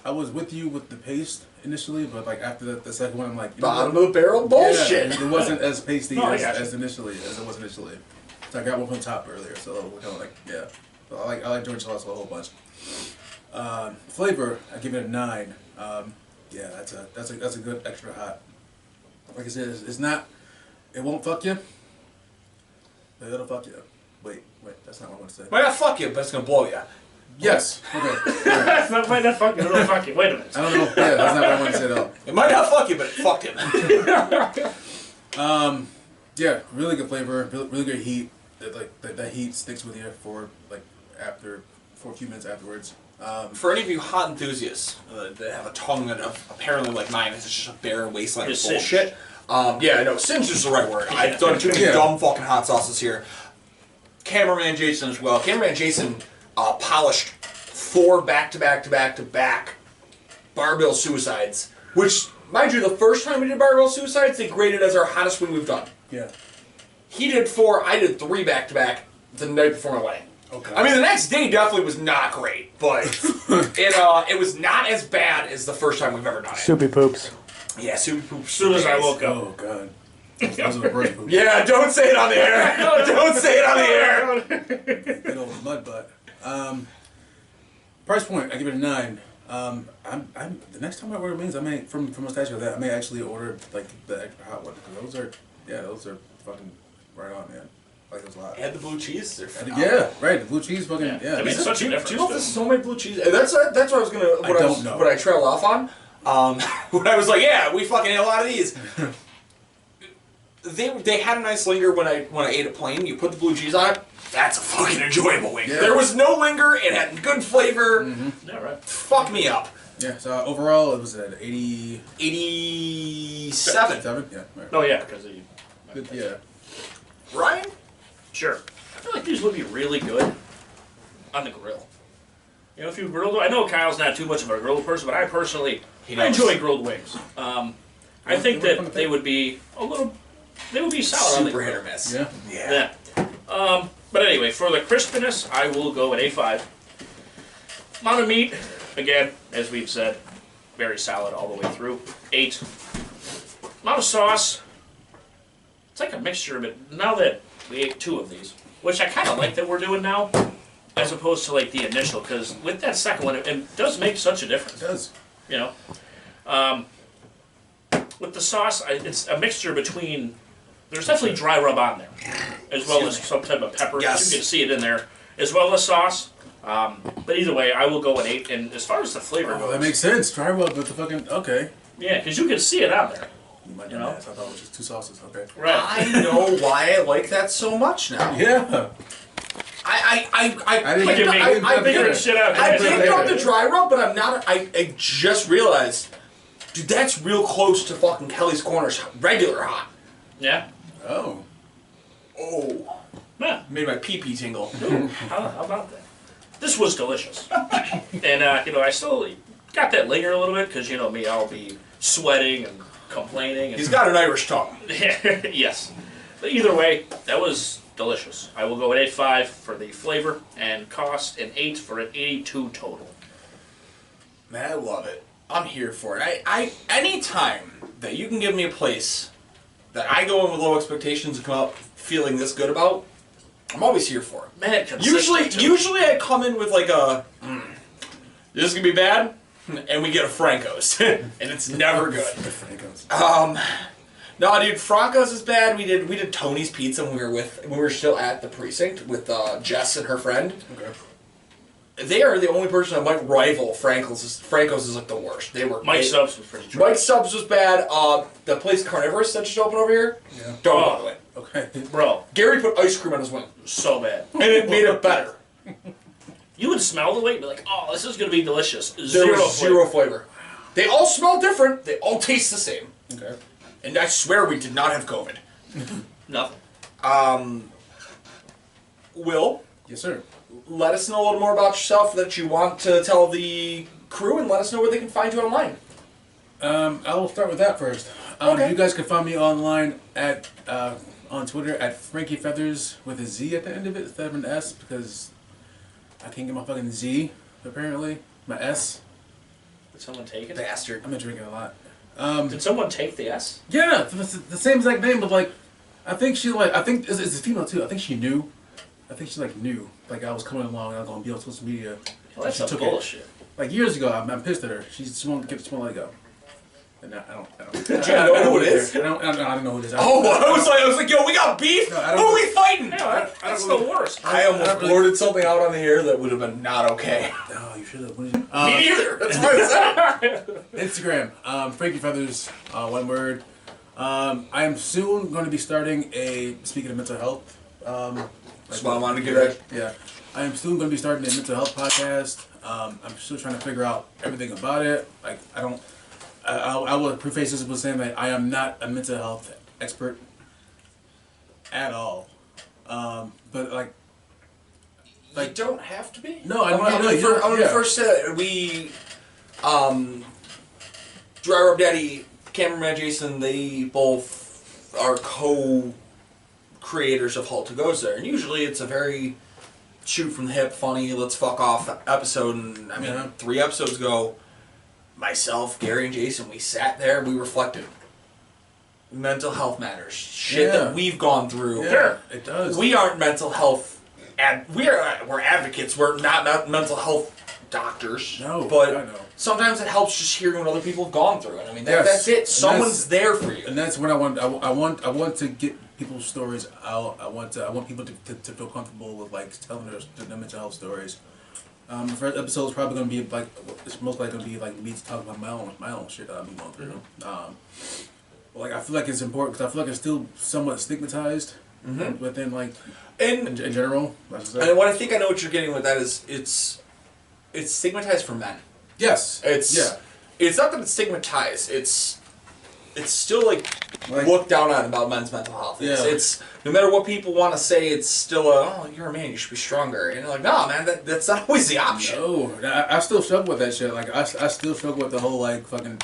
with you with the paste initially, but like after the second one, I'm like Bottom of the barrel bullshit. Yeah, it wasn't as pasty No, as it was initially. So I got one from the top earlier, so we're kind of like yeah. So I like Georgia sauce a whole bunch. Flavor, I give it a 9. Yeah, that's a good extra hot. Like I said, it's not. It won't fuck you. But it'll fuck you. Wait, that's not what I want to say. Might not fuck you, but it's gonna blow you. Yes. Okay. Right. That's not might not fucking. It'll fucking. Wait a minute. I don't know. Yeah, that's not what I want to say at all. It might not fuck you, but it fucked him. Yeah, really good flavor, really good heat. That heat sticks with you for a few minutes afterwards. For any of you hot enthusiasts that have a tongue that apparently like mine is just a barren wasteland of It's bullshit. Yeah, no, singed is the right word. I've done too many Yeah. dumb fucking hot sauces here. Cameraman Jason as well. Cameraman Jason polished 4 back-to-back barbell suicides, which, mind you, the first time we did barbell suicides, they graded as our hottest wing we've done. Yeah. He did 4, I did 3 back-to-back the night before my wedding. Okay. I mean, the next day definitely was not great, but it was not as bad as the first time we've ever done it. Soupy poops. Yeah, super poop. As soon as I woke up. Oh god. Those are the worst poops. Yeah, don't say it on the air. Don't say it on the air. Good old mud butt. Price point, I give it a 9. I'm the next time I order wings, I may from Mustachio that I may actually order like the extra hot one because those are fucking right on, man. Like those a lot. Add the blue cheese. They're Yeah, right. The blue cheese, fucking Yeah. I mean, Do such a you difference. know if this is homemade blue cheese? That's what I was gonna. know. What I trailed off on. When I was like, yeah, we fucking ate a lot of these. They had a nice linger when I ate it plain. You put the blue cheese on it. That's a fucking enjoyable wing. Yeah. There was no linger. It had good flavor. Yeah, right. Fuck me up. Yeah. So overall, it was at 80. 87. 7. Yeah. Right. Oh yeah, because he. Good, yeah. Ryan? Sure. I feel like these would be really good on the grill. You know, if you grilled, I know Kyle's not too much of a grilled person, but I personally I enjoy grilled wings. I think that they would be they would be solid on the Super hit grill. or miss. Yeah. Yeah. But anyway, for the crispiness, I will go at A5. Amount of meat, again, as we've said, very solid all the way through. 8. Amount of sauce, it's like a mixture of it. Now that we ate 2 of these, which I kind of like that we're doing now, as opposed to like the initial, because with that second one, it does make such a difference. It does. You know, with the sauce, it's a mixture between. There's definitely dry rub on there, as well as some type of pepper. Yes. You can see it in there, as well as sauce. But either way, I will go at 8. And as far as the flavor Oh, goes, that makes sense. Try rub with the fucking okay. yeah, because you can see it on there. You might You know. know? I thought it was just 2 sauces. Okay. Right. I know why I like that so much now. Yeah. I didn't- picked up- I didn't I Figuring picked shit out. I didn't- picked up the dry rub, but I'm not. I just realized, dude, that's real close to fucking Kelly's Corner's regular hot. Yeah. Oh. Oh, Yeah. made my pee-pee tingle. Ooh, how about that? This was delicious. And, I still got that linger a little bit, because, you know me, I'll be sweating and complaining. And He's got an Irish tongue. yes. But either way, that was delicious. I will go at 8.5 for the flavor and cost, and 8 for an 82 total. Man, I love it. I'm here for it. I anytime that you can give me a place that I go in with low expectations and come out feeling this good about, I'm always here for it. Man, consistent, too. Usually I come in with like a, this is gonna be bad, and we get a Franco's, and it's never good. No, dude, Franco's is bad. We did Tony's Pizza when we were still at the precinct with Jess and her friend. Okay. They are the only person that might rival Franco's. Franco's is like the worst. Mike Stubbs was pretty dry. Mike Stubbs was bad. The place Carnivorous that just opened over here. Yeah. Don't bother with. Okay. Okay. Bro, Gary put ice cream on his wing, so bad. and it made it better. You would smell the weight and be like, oh, this is going to be delicious. There was zero flavor. They all smell different. They all taste the same. Okay. And I swear we did not have COVID. Nothing. Will, Yes, sir. let us know a little more about yourself that you want to tell the crew, and let us know where they can find you online. I will start with that first. Okay. You guys can find me online at on Twitter at Frankie Feathers with a Z at the end of it instead of an S because I can't get my fucking Z apparently. My S. Did someone take it? Bastard. I've been drinking a lot. Did someone take the S? Yeah, the same exact name, but like, I think it's a female too. I think she knew. I think she like knew. Like I was coming along, I was gonna be on social media. Well, that's She some took bullshit. it. Like years ago, I'm pissed at her. She won't let it go. And I don't. Do you know who it is? I don't know who it is. Oh, I was like, yo, we got beef? No, I Who don't- are we fighting? Yeah, that's the worst. I almost blurted something out on the air that would have been not okay. Oh, you should have. Me neither. That's why I said it. Instagram, Frankie Feathers, one word. I am soon going to be starting speaking of mental health. That's why I wanted to get that. Yeah. I am soon going to be starting a mental health podcast. I'm still trying to figure out everything about it. Like, I will preface this with saying that I am not a mental health expert at all. But like, You don't have to be. No, I'm gonna first say we, Dry Rub Daddy, cameraman Jason, they both are co-creators of Halt to Goes there, and usually it's a very shoot from the hip, funny, let's fuck off episode. And I mean, 3 episodes ago, myself, Gary, and Jason, we sat there, we reflected. Mental health matters. Shit that we've gone through. Yeah, it does. We aren't mental health. We're advocates. We're not mental health doctors. No, but I know. sometimes it helps just hearing what other people have gone through. And I mean, Yes. that's it. And Someone's there for you. And that's what I want. I want to get people's stories out. I want people to feel comfortable with like telling their mental health stories. The first episode is probably going to be like, it's most likely going to be like me talking about my own shit that I've been going through. Like I feel like it's important because I feel like it's still somewhat stigmatized within like in general. And what I think I know what you're getting with that is it's stigmatized for men. Yes. It's not that it's stigmatized. It's still like looked down on about men's mental health. It's no matter what people want to say, it's still you're a man, you should be stronger. And you're like, no, man, that's not always the option. No, I still struggle with that shit. Like I still struggle with the whole like fucking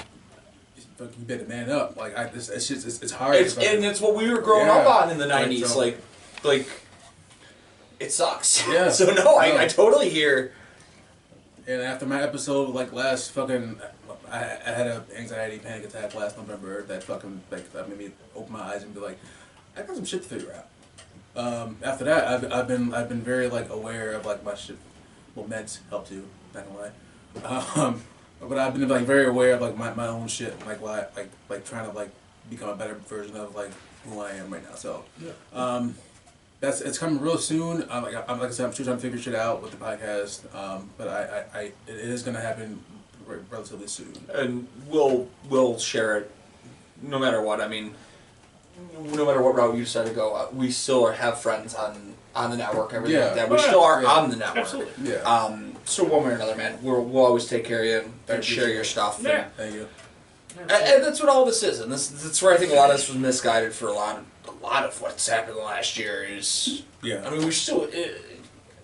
you better man up. Like it's hard. And it's what we were growing up on in the '90s. So- Like it sucks. Yeah. So no, I totally hear. And after my episode, like last fucking, I had an anxiety panic attack last November. That fucking that made me open my eyes and be like, I got some shit to figure out. After that, I've been very like aware of like my shit. Well, meds help too. Not gonna lie. But I've been like very aware of like my own shit, like why like trying to like become a better version of like who I am right now. So, it's coming real soon. Like I said, I'm still trying to figure shit out with the podcast. But it is gonna happen relatively soon. And we'll share it, no matter what. I mean, no matter what route you decide to go, we still have friends on the network. Everything like that. We still are on the network. Absolutely. Yeah. So one way or another, man, we'll always take care of you and share your stuff. Yeah. Thank you. And that's what all this is, and that's where I think a lot of this was misguided for a lot of what's happened the last year is. Yeah. I mean, we still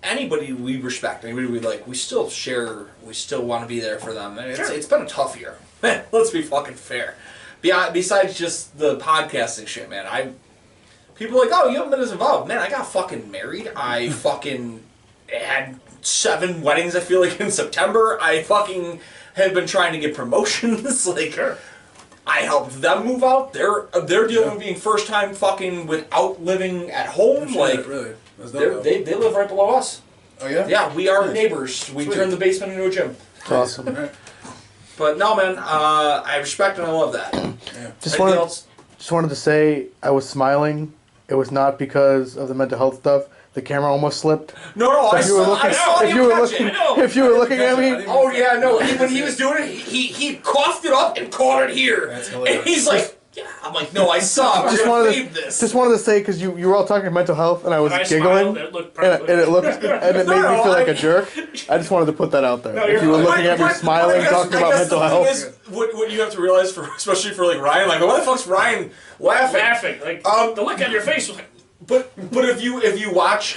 anybody we respect, anybody we like, we still share, we still want to be there for them. And it's been a tough year, man. Let's be fucking fair. Besides just the podcasting shit, man, people are like, oh, you haven't been as involved, man. I got fucking married. I fucking had 7 weddings. I feel like in September. I fucking have been trying to get promotions. Like, I helped them move out. They're dealing with being first time fucking without living at home. Like, really, that's dope, they live right below us. Oh yeah. Yeah, we are Nice. neighbors. We Sweet. turned the basement into a gym. It's awesome. Right. But no, man, I respect and I love that. Yeah. Just Anything wanted, else? just wanted to say I was smiling. It was not because of the mental health stuff. The camera almost slipped. No, I If you were saw, looking, I saw if him you were catch looking, it. I know. if you were looking at me, Oh yeah, no. When he was doing it, he coughed it up and caught it here. That's hilarious. And he's like, yeah, I'm like, no, I saw. We're Just gonna wanted fade to, this. just wanted to say because you were all talking mental health and I was When I giggling smiled, it looked and perfect. it looked and it made me feel like a jerk. I just wanted to put that out there. No, if you're you were fine. looking at me smiling, talking about mental the health. thing is, what you have to realize, especially for like Ryan, like, why the fuck's Ryan laughing? Like, the look on your face was like, But if you watch,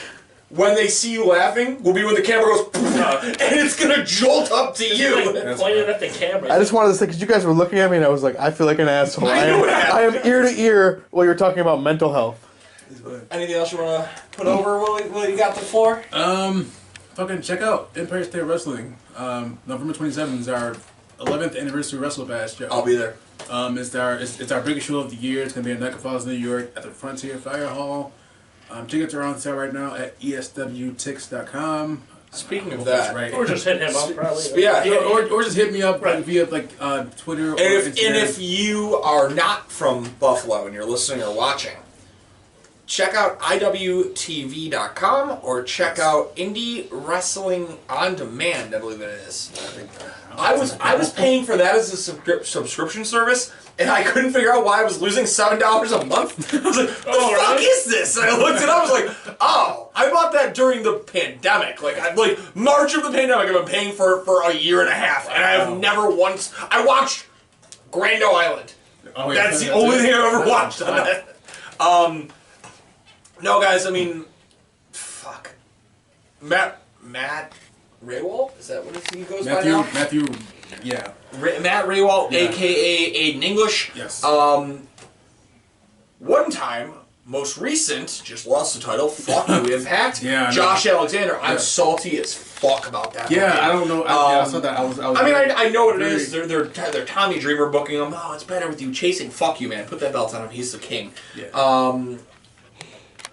when they see you laughing, will be when the camera goes, and it's gonna jolt up to you. like pointed at the camera. I just wanted to say because you guys were looking at me and I was like, I feel like an asshole. I know that. I am ear to ear while you're talking about mental health. Anything else you want to put over? What you got the floor? Fucking check out Empire State Wrestling. November 27th is our 11th anniversary Wrestle Bash show. I'll be there. It's our biggest show of the year. It's gonna be in Niagara Falls, New York, at the Frontier Fire Hall. Tickets are on sale right now at eswtix.com. Speaking of Hope that, that's right. Or just hit him up, probably. Yeah, or just hit me up Right. via like Twitter or and Instagram. if you are not from Buffalo and you're listening or watching, check out iwtv.com or check out Indie Wrestling On Demand, I believe it is. I was paying for that as a subscription service, and I couldn't figure out why I was losing $7 a month. I was like, the fuck is this? And I looked it up, I was like, oh, I bought that during the pandemic. Like March of the pandemic, I've been paying for a year and a half, and I have never once. I watched Grando Island. Oh, yeah, That's the only thing I've ever watched on that. No, guys, I mean, fuck. Matt Raywalt? Is that what he goes by now? Matthew, yeah. Matt Raywalt, Yeah. a.k.a. Aiden English. Yes. One time, most recent, just lost the title, fuck you, Impact. Yeah, I know. Josh Alexander. I'm Yeah. salty as fuck about that. Yeah, booking. I don't know. I saw that. I was I mean, I know what it very- is. They're Tommy Dreamer booking him. Oh, it's better with you chasing. Fuck you, man. Put that belt on him. He's the king. Yeah.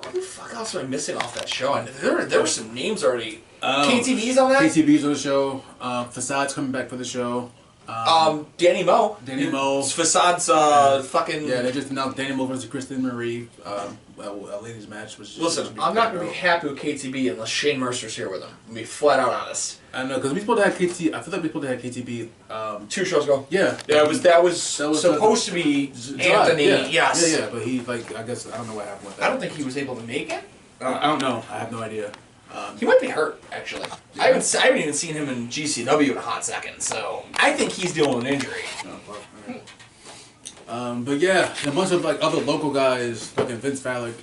What the fuck else am I missing off that show? And there were some names already. Oh. KTV's on that? KTV's on the show. Facade's coming back for the show. Danny Moe. Danny Moe. It's Facade's fucking... Yeah, they just announced Danny Moe versus Kristen Marie. A ladies match. Which Listen, should be I'm not going to dope. be happy with KTB unless Shane Mercer's here with him. I'm going to be flat out honest. I know, because we supposed to have KT. I feel like we supposed to have KTB. 2 shows ago. Yeah. That was supposed supposed to be Anthony. Yeah. Yes. Yeah, but he, like, I guess, I don't know what happened with that. I don't think he was able to make it. I don't know. I have no idea. He might be hurt, actually. I haven't even seen him in GCW in a hot second, so I think he's dealing with an injury. But yeah, a bunch of like other local guys, fucking Vince Fallick,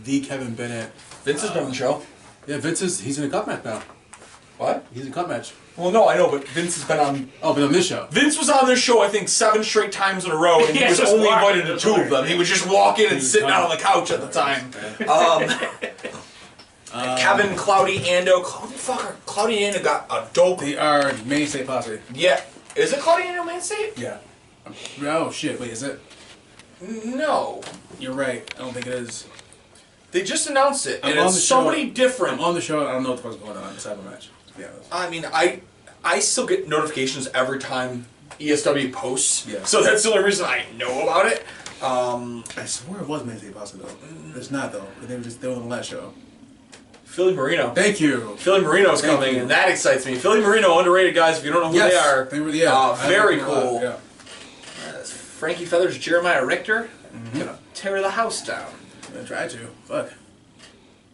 the Kevin Bennett. Vince has been on the show. Yeah, he's in a cup match now. What? He's in a cup match. Well, no, I know, but Vince has been on... Oh, but on this show. Vince was on this show, I think, 7 straight times in a row, and he Yeah, was just only walking. invited to 2 of them. He would just walk in and sit down on the couch at the time. Kevin, Cloudy, Ando. Cloudy Ando got a dope... They are mainstay posse. Yeah. Is it Cloudy Ando Man State? Yeah. Oh shit! Wait, is it? No. You're right. I don't think it is. They just announced it, and I'm on it's the show. somebody different. I'm on the show. I don't know what the fuck's going on inside the match. To be honest. I mean, I still get notifications every time ESW posts, Yeah. so that's the only reason I know about it. I swear it was mainstay posse though. It's not though. They were on the last show. Philly Marino. Thank you. Philly Marino's Thank coming, you. and that excites me. Philly Marino, underrated guys. If you don't know who Yes, they are, They were, yeah. very I like them a lot, cool. Yeah. Frankie Feathers, Jeremiah Richter, gonna tear the house down. I tried to. Fuck.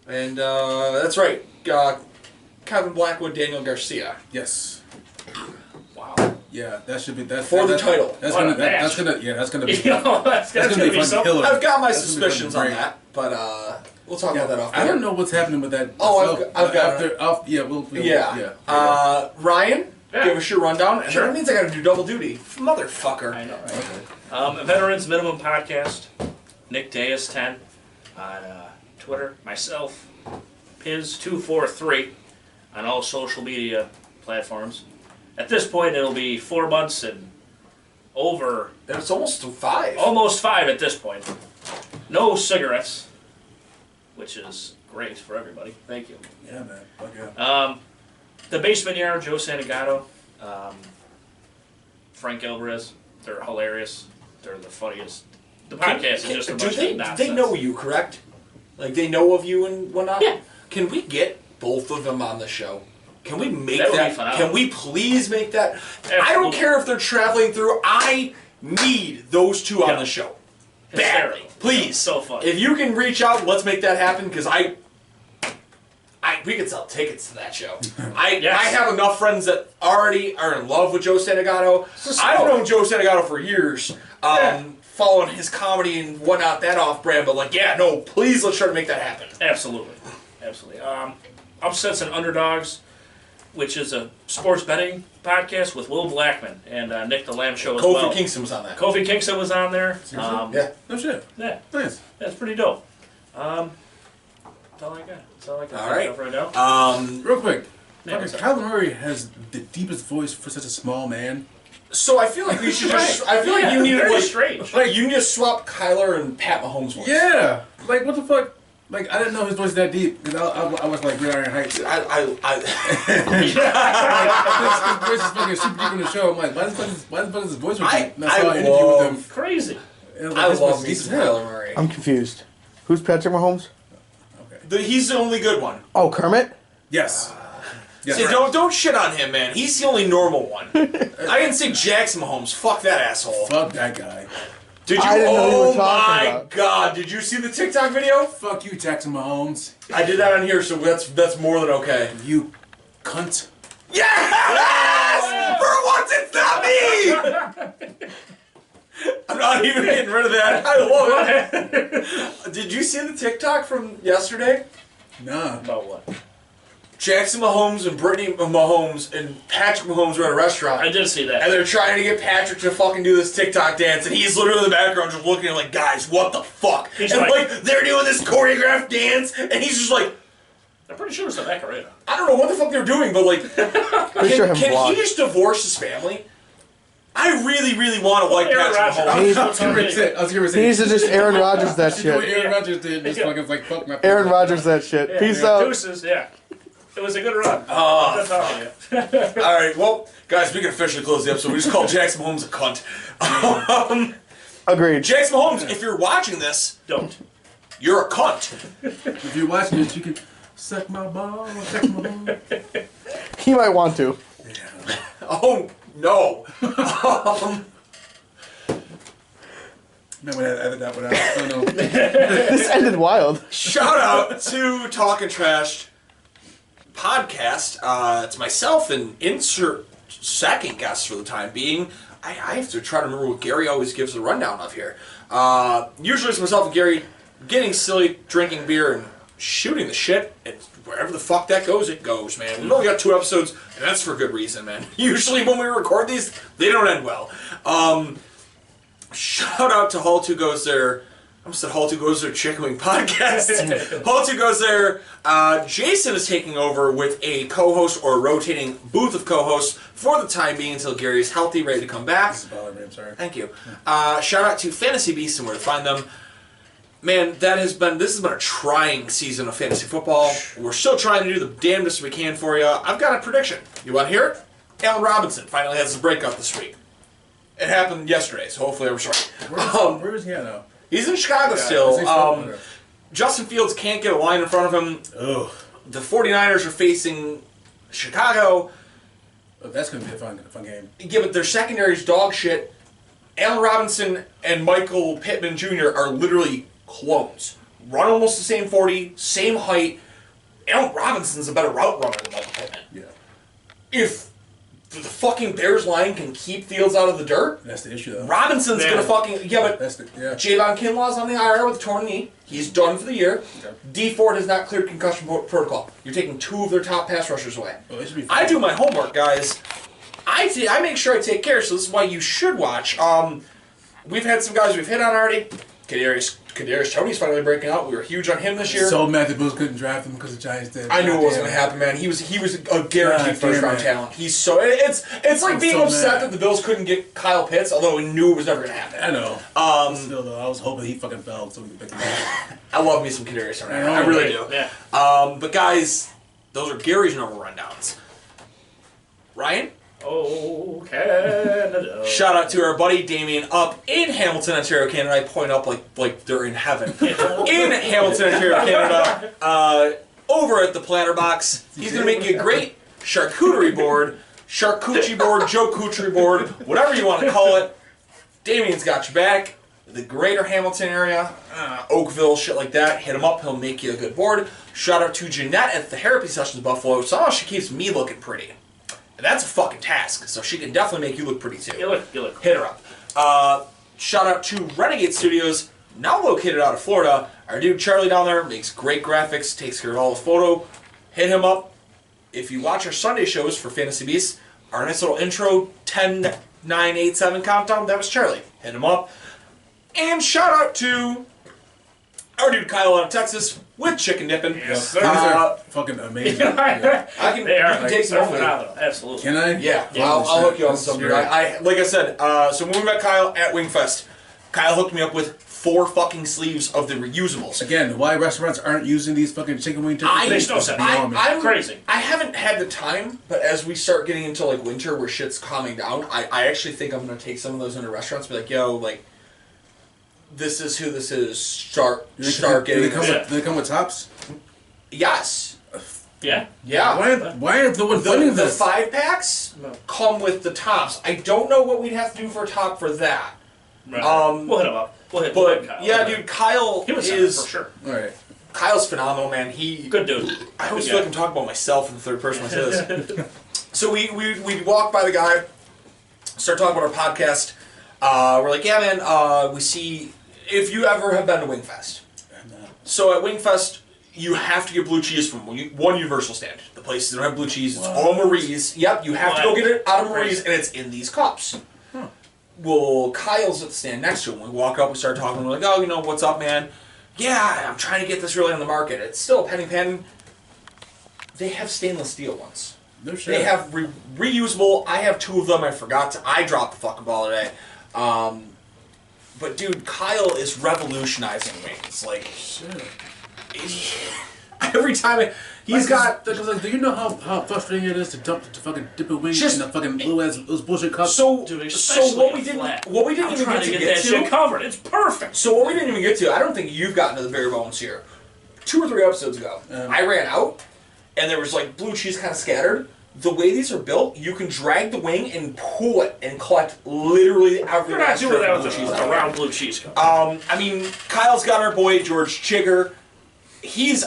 And that's right, Kevin Blackwood, Daniel Garcia. Yes. Wow. Yeah, that should be that For the title. That's What gonna a match. that's gonna yeah that's gonna be You know, that's gonna be fucking something. killer. I've got my That's gonna be suspicions on fucking great. that, but we'll talk about that off. I don't know what's happening with that. Oh, I've got after yeah we'll Yeah. yeah. Ryan, Yeah. give us your rundown. And Sure. that means I gotta do double duty. Motherfucker. I know, right? Veterans Minimum Podcast, Nick Deus 10 on Twitter, myself, Piz243 on all social media platforms. At this point, it'll be 4 months and over, It's almost 5. almost 5 at this point. No cigarettes, which is great for everybody. Thank you. Yeah, man. Fuck yeah. The Basement Yard, Joe Santagato, Frank Alvarez, they're hilarious. They're the funniest. The podcast is just a Do bunch they, of nonsense. they know you, correct? Like, they know of you and whatnot? Yeah. Can we get both of them on the show? Can we make That would that? be phenomenal. Can we please make that? I don't Absolutely. care if they're traveling through. I need those 2 on Yeah. the show. badly. Please. So funny. If you can reach out, let's make that happen, because we could sell tickets to that show. I have enough friends that already are in love with Joe Santagato. I've known Joe Santagato for years, following his comedy and whatnot, that off-brand, but please let's try to make that happen. Absolutely. Upsets and Underdogs, which is a sports betting podcast with Will Blackman and Nick the Lamb Show as well. Kofi Kingston was on that. Kofi Kingston was on there. Yeah. No shit. Yeah. Nice. That's pretty dope. That's all I got. That's all I got. All right. Right now. Real quick. Yeah, what's up? Kyler Murray has the deepest voice for such a small man. So I feel like we should just. I feel like you need very to strange. like you need to swap Kyler and Pat Mahomes' voice. Yeah. Like, what the fuck? Like, I didn't know his voice was that deep, because I was like Gridiron Heights. I His voice is fucking super deep in the show. I'm like, why the fuck is his voice so deep? And I saw an interview with him. Crazy. And I his voice love is me deep some as hell. Kyler Murray. I'm confused. Who's Patrick Mahomes? He's the only good one. Oh, Kermit? Yes. Yes. See, don't shit on him, man. He's the only normal one. I didn't say Jackson Mahomes. Fuck that asshole. Fuck that guy. Did you? I didn't know you were Oh talking my about. god! Did you see the TikTok video? Fuck you, Jackson Mahomes. I did that on here, so that's more than okay. You cunt. Yes! For once, it's not me. I'm not even getting rid of that. I love it. Did you see the TikTok from yesterday? Nah. About what? Jackson Mahomes and Brittany Mahomes and Patrick Mahomes were at a restaurant. I did see that. And they're trying to get Patrick to fucking do this TikTok dance, and he's literally in the background just looking at like, guys, what the fuck? He's and like- they're doing this choreographed dance, and he's just like, I'm pretty sure it's the Macarena. I don't know what the fuck they're doing, but like, Pretty sure him can blocked. he just divorce his family? I really, really want to like Aaron Patrick Rodgers. Mahomes. I was gonna say. He needs to just Aaron Rodgers that Do what shit. Aaron Rodgers did. Just fucking like fuck my. Aaron Rodgers that shit. Peace Yeah. out. Deuces, yeah. It was a good run. Oh, Good talking to you. All right, well, guys, we can officially close the episode. We just called Jackson Mahomes a cunt. Agreed. Jackson Mahomes, if you're watching this, Don't. you're a cunt. If you're watching this, you can suck my ball, suck my ball. He might want to. Oh no. Man, when I edit that one out. I don't know. This ended wild. Shout out to Talking Trash podcast. It's myself and insert second guest for the time being. I have to try to remember what Gary always gives the rundown of here. Usually it's myself and Gary getting silly, drinking beer, and shooting the shit. And wherever the fuck that goes, it goes, man. We've only got 2 episodes, and that's for good reason, man. Usually when we record these, they don't end well. Shout out to Hall 2 Goes There. I almost said Hall 2 Goes There Chicken Wing Podcast. Hall 2 Goes There. Jason is taking over with a co-host or a rotating booth of co-hosts for the time being until Gary is healthy, ready to come back. This is bothering me, I'm sorry. Thank you. Shout out to Fantasy Beasts and where to find them. Man, this has been a trying season of fantasy football. We're still trying to do the damnedest we can for you. I've got a prediction. You want to hear it? Allen Robinson finally has his breakout this week. It happened yesterday, so hopefully I was right. Where is he at now? He's in Chicago Is he still. still? Justin Fields can't get a line in front of him. Ugh. The 49ers are facing Chicago. Oh, that's gonna be a fun game. Yeah, but their secondary's dog shit. Allen Robinson and Michael Pittman Jr. are literally clones. Run almost the same 40, same height. Allen Robinson's a better route runner than Michael Pittman. Yeah. If the fucking Bears line can keep Fields out of the dirt, That's the issue, though. Robinson's Man. gonna fucking but That's the Javon Kinlaw's on the IR with a torn knee. He's done for the year. Okay. D Ford has not cleared concussion protocol. You're taking 2 of their top pass rushers away. Well, it should be fun. I do my homework, guys. I make sure I take care, so this is why you should watch. We've had some guys we've hit on already. Kadarius Toney's finally breaking out. We were huge on him this year. So mad the Bills couldn't draft him because the Giants did. I knew it wasn't God going to happen, man. He was a guaranteed God first round damn it. talent. He's so it's like I'm being so upset mad. that the Bills couldn't get Kyle Pitts, although we knew it was never going to happen. I know. Still though, I was hoping he fucking fell so we could pick him up. I love me some Kadarius Toney. I know, I really right? do. Yeah. But guys, those are Gary's number rundowns. Ryan? Oh, Canada. Shout out to our buddy Damien up in Hamilton, Ontario, Canada. I point up like they're in heaven. In Hamilton, Ontario, Canada. Over at the Platter Box. He's going to make you a great charcuterie board, charcuterie board, Joe Couture board, whatever you want to call it. Damien's got your back. the greater Hamilton area, Oakville, shit like that, hit him up. He'll make you a good board. Shout out to Jeanette at the Therapy Sessions Buffalo. Somehow she keeps me looking pretty. And that's a fucking task, so she can definitely make you look pretty too. You look. Hit her up. Shout out to Renegade Studios, now located out of Florida. Our dude Charlie down there makes great graphics, takes care of all the photo. Hit him up. If you watch our Sunday shows for Fantasy Beasts, our nice little intro 10, 9, 8, 7 countdown, that was Charlie. Hit him up. And shout out to our dude Kyle out of Texas with chicken dipping. Yes, These sir. are fucking amazing. I can, They you are can take some over there. phenomenal. Absolutely. Can I? Yeah, Yeah, I'll hook you up with some. Sure. I like I said, so when we met Kyle at Wingfest, Kyle hooked me up with 4 fucking sleeves of the reusables. Again, why restaurants aren't using these fucking chicken wing tickets? Makes no sense. I'm Crazy. I haven't had the time, but as we start getting into like winter where shit's calming down, I actually think I'm gonna take some of those into restaurants and be like, yo, like, this is who this is. Start getting Do this. they come with tops? Yes. Yeah. Yeah. Why aren't the one funding The this? 5-packs come with the tops. I don't know what we'd have to do for a top for that. Right. We'll hit him up. We'll hit But Kyle. yeah, dude, Kyle He was is for sure. All right. Kyle's phenomenal, man. He Good dude. I always Good feel like guy. I'm talking about myself in the third person when I say this. So we walk by the guy, start talking about our podcast. We're like, yeah, man. We see if you ever have been to Wingfest. So at Wingfest, you have to get blue cheese from one Universal stand. The places that don't have blue cheese, it's all Marie's. Yep, you have to go get it out of Marie's, and it's in these cups. Well, Kyle's at the stand next to him. We walk up, we start talking. We're like, oh, what's up, man? Yeah, I'm trying to get this really on the market. It's still a penny pan. They have stainless steel ones. No shit. They have reusable. I have 2 of them. I dropped the fucking ball today. But dude, Kyle is revolutionizing wings. Like, every time he's got. Because do you know how frustrating it is to fucking dip a wing Just- in a fucking little ass those bullshit cups? So, Dude, so especially what we a didn't flat. what we didn't I'm even trying get to get get that shit to. covered. It's perfect. So what we didn't even get to. I don't think you've gotten to the bare bones here. 2 or 3 episodes ago, I ran out, and there was like blue cheese kind of scattered. The way these are built, you can drag the wing and pull it and collect literally every You're not last doing drip that of with blue cheese a out of it. round blue cheese cup. I mean, Kyle's got our boy George Chigger. He's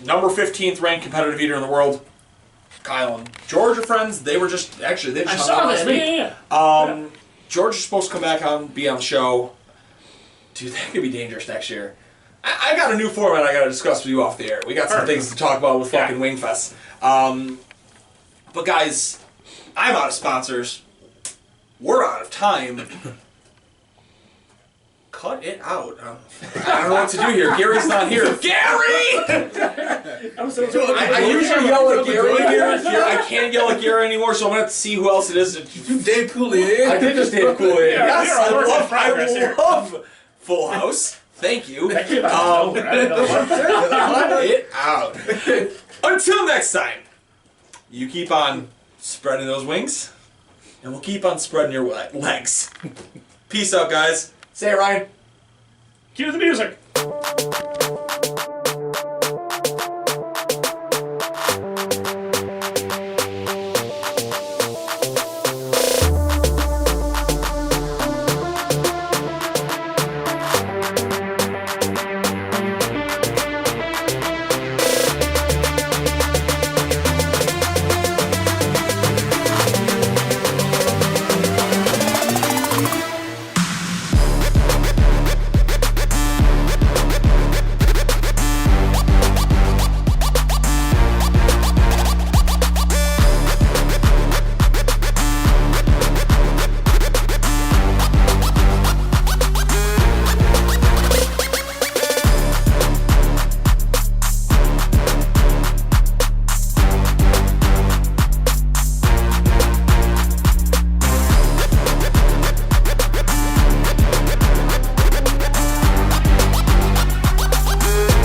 number 15th ranked competitive eater in the world. Kyle and George are friends. They were just they I just hung saw out that. last week. Yeah. George is supposed to come back on, be on the show. Dude, that could be dangerous next year. I got a new format I got to discuss with you off the air. We got some things to talk about with fucking Wingfest. But guys, I'm out of sponsors. We're out of time. Cut it out. I don't know what to do here. Gary's not here. Gary! I usually yell at Gary here. I can't yell at Gary anymore, so I'm going to have to see who else it is. You Dave Coulier. I did just Dave Coulier. Yeah, Yes, you're a work in progress I here. love Full House. Thank you. I didn't know what. Cut it out. Until next time, you keep on spreading those wings, and we'll keep on spreading your legs. Peace out, guys. Say it, Ryan. Cue the music.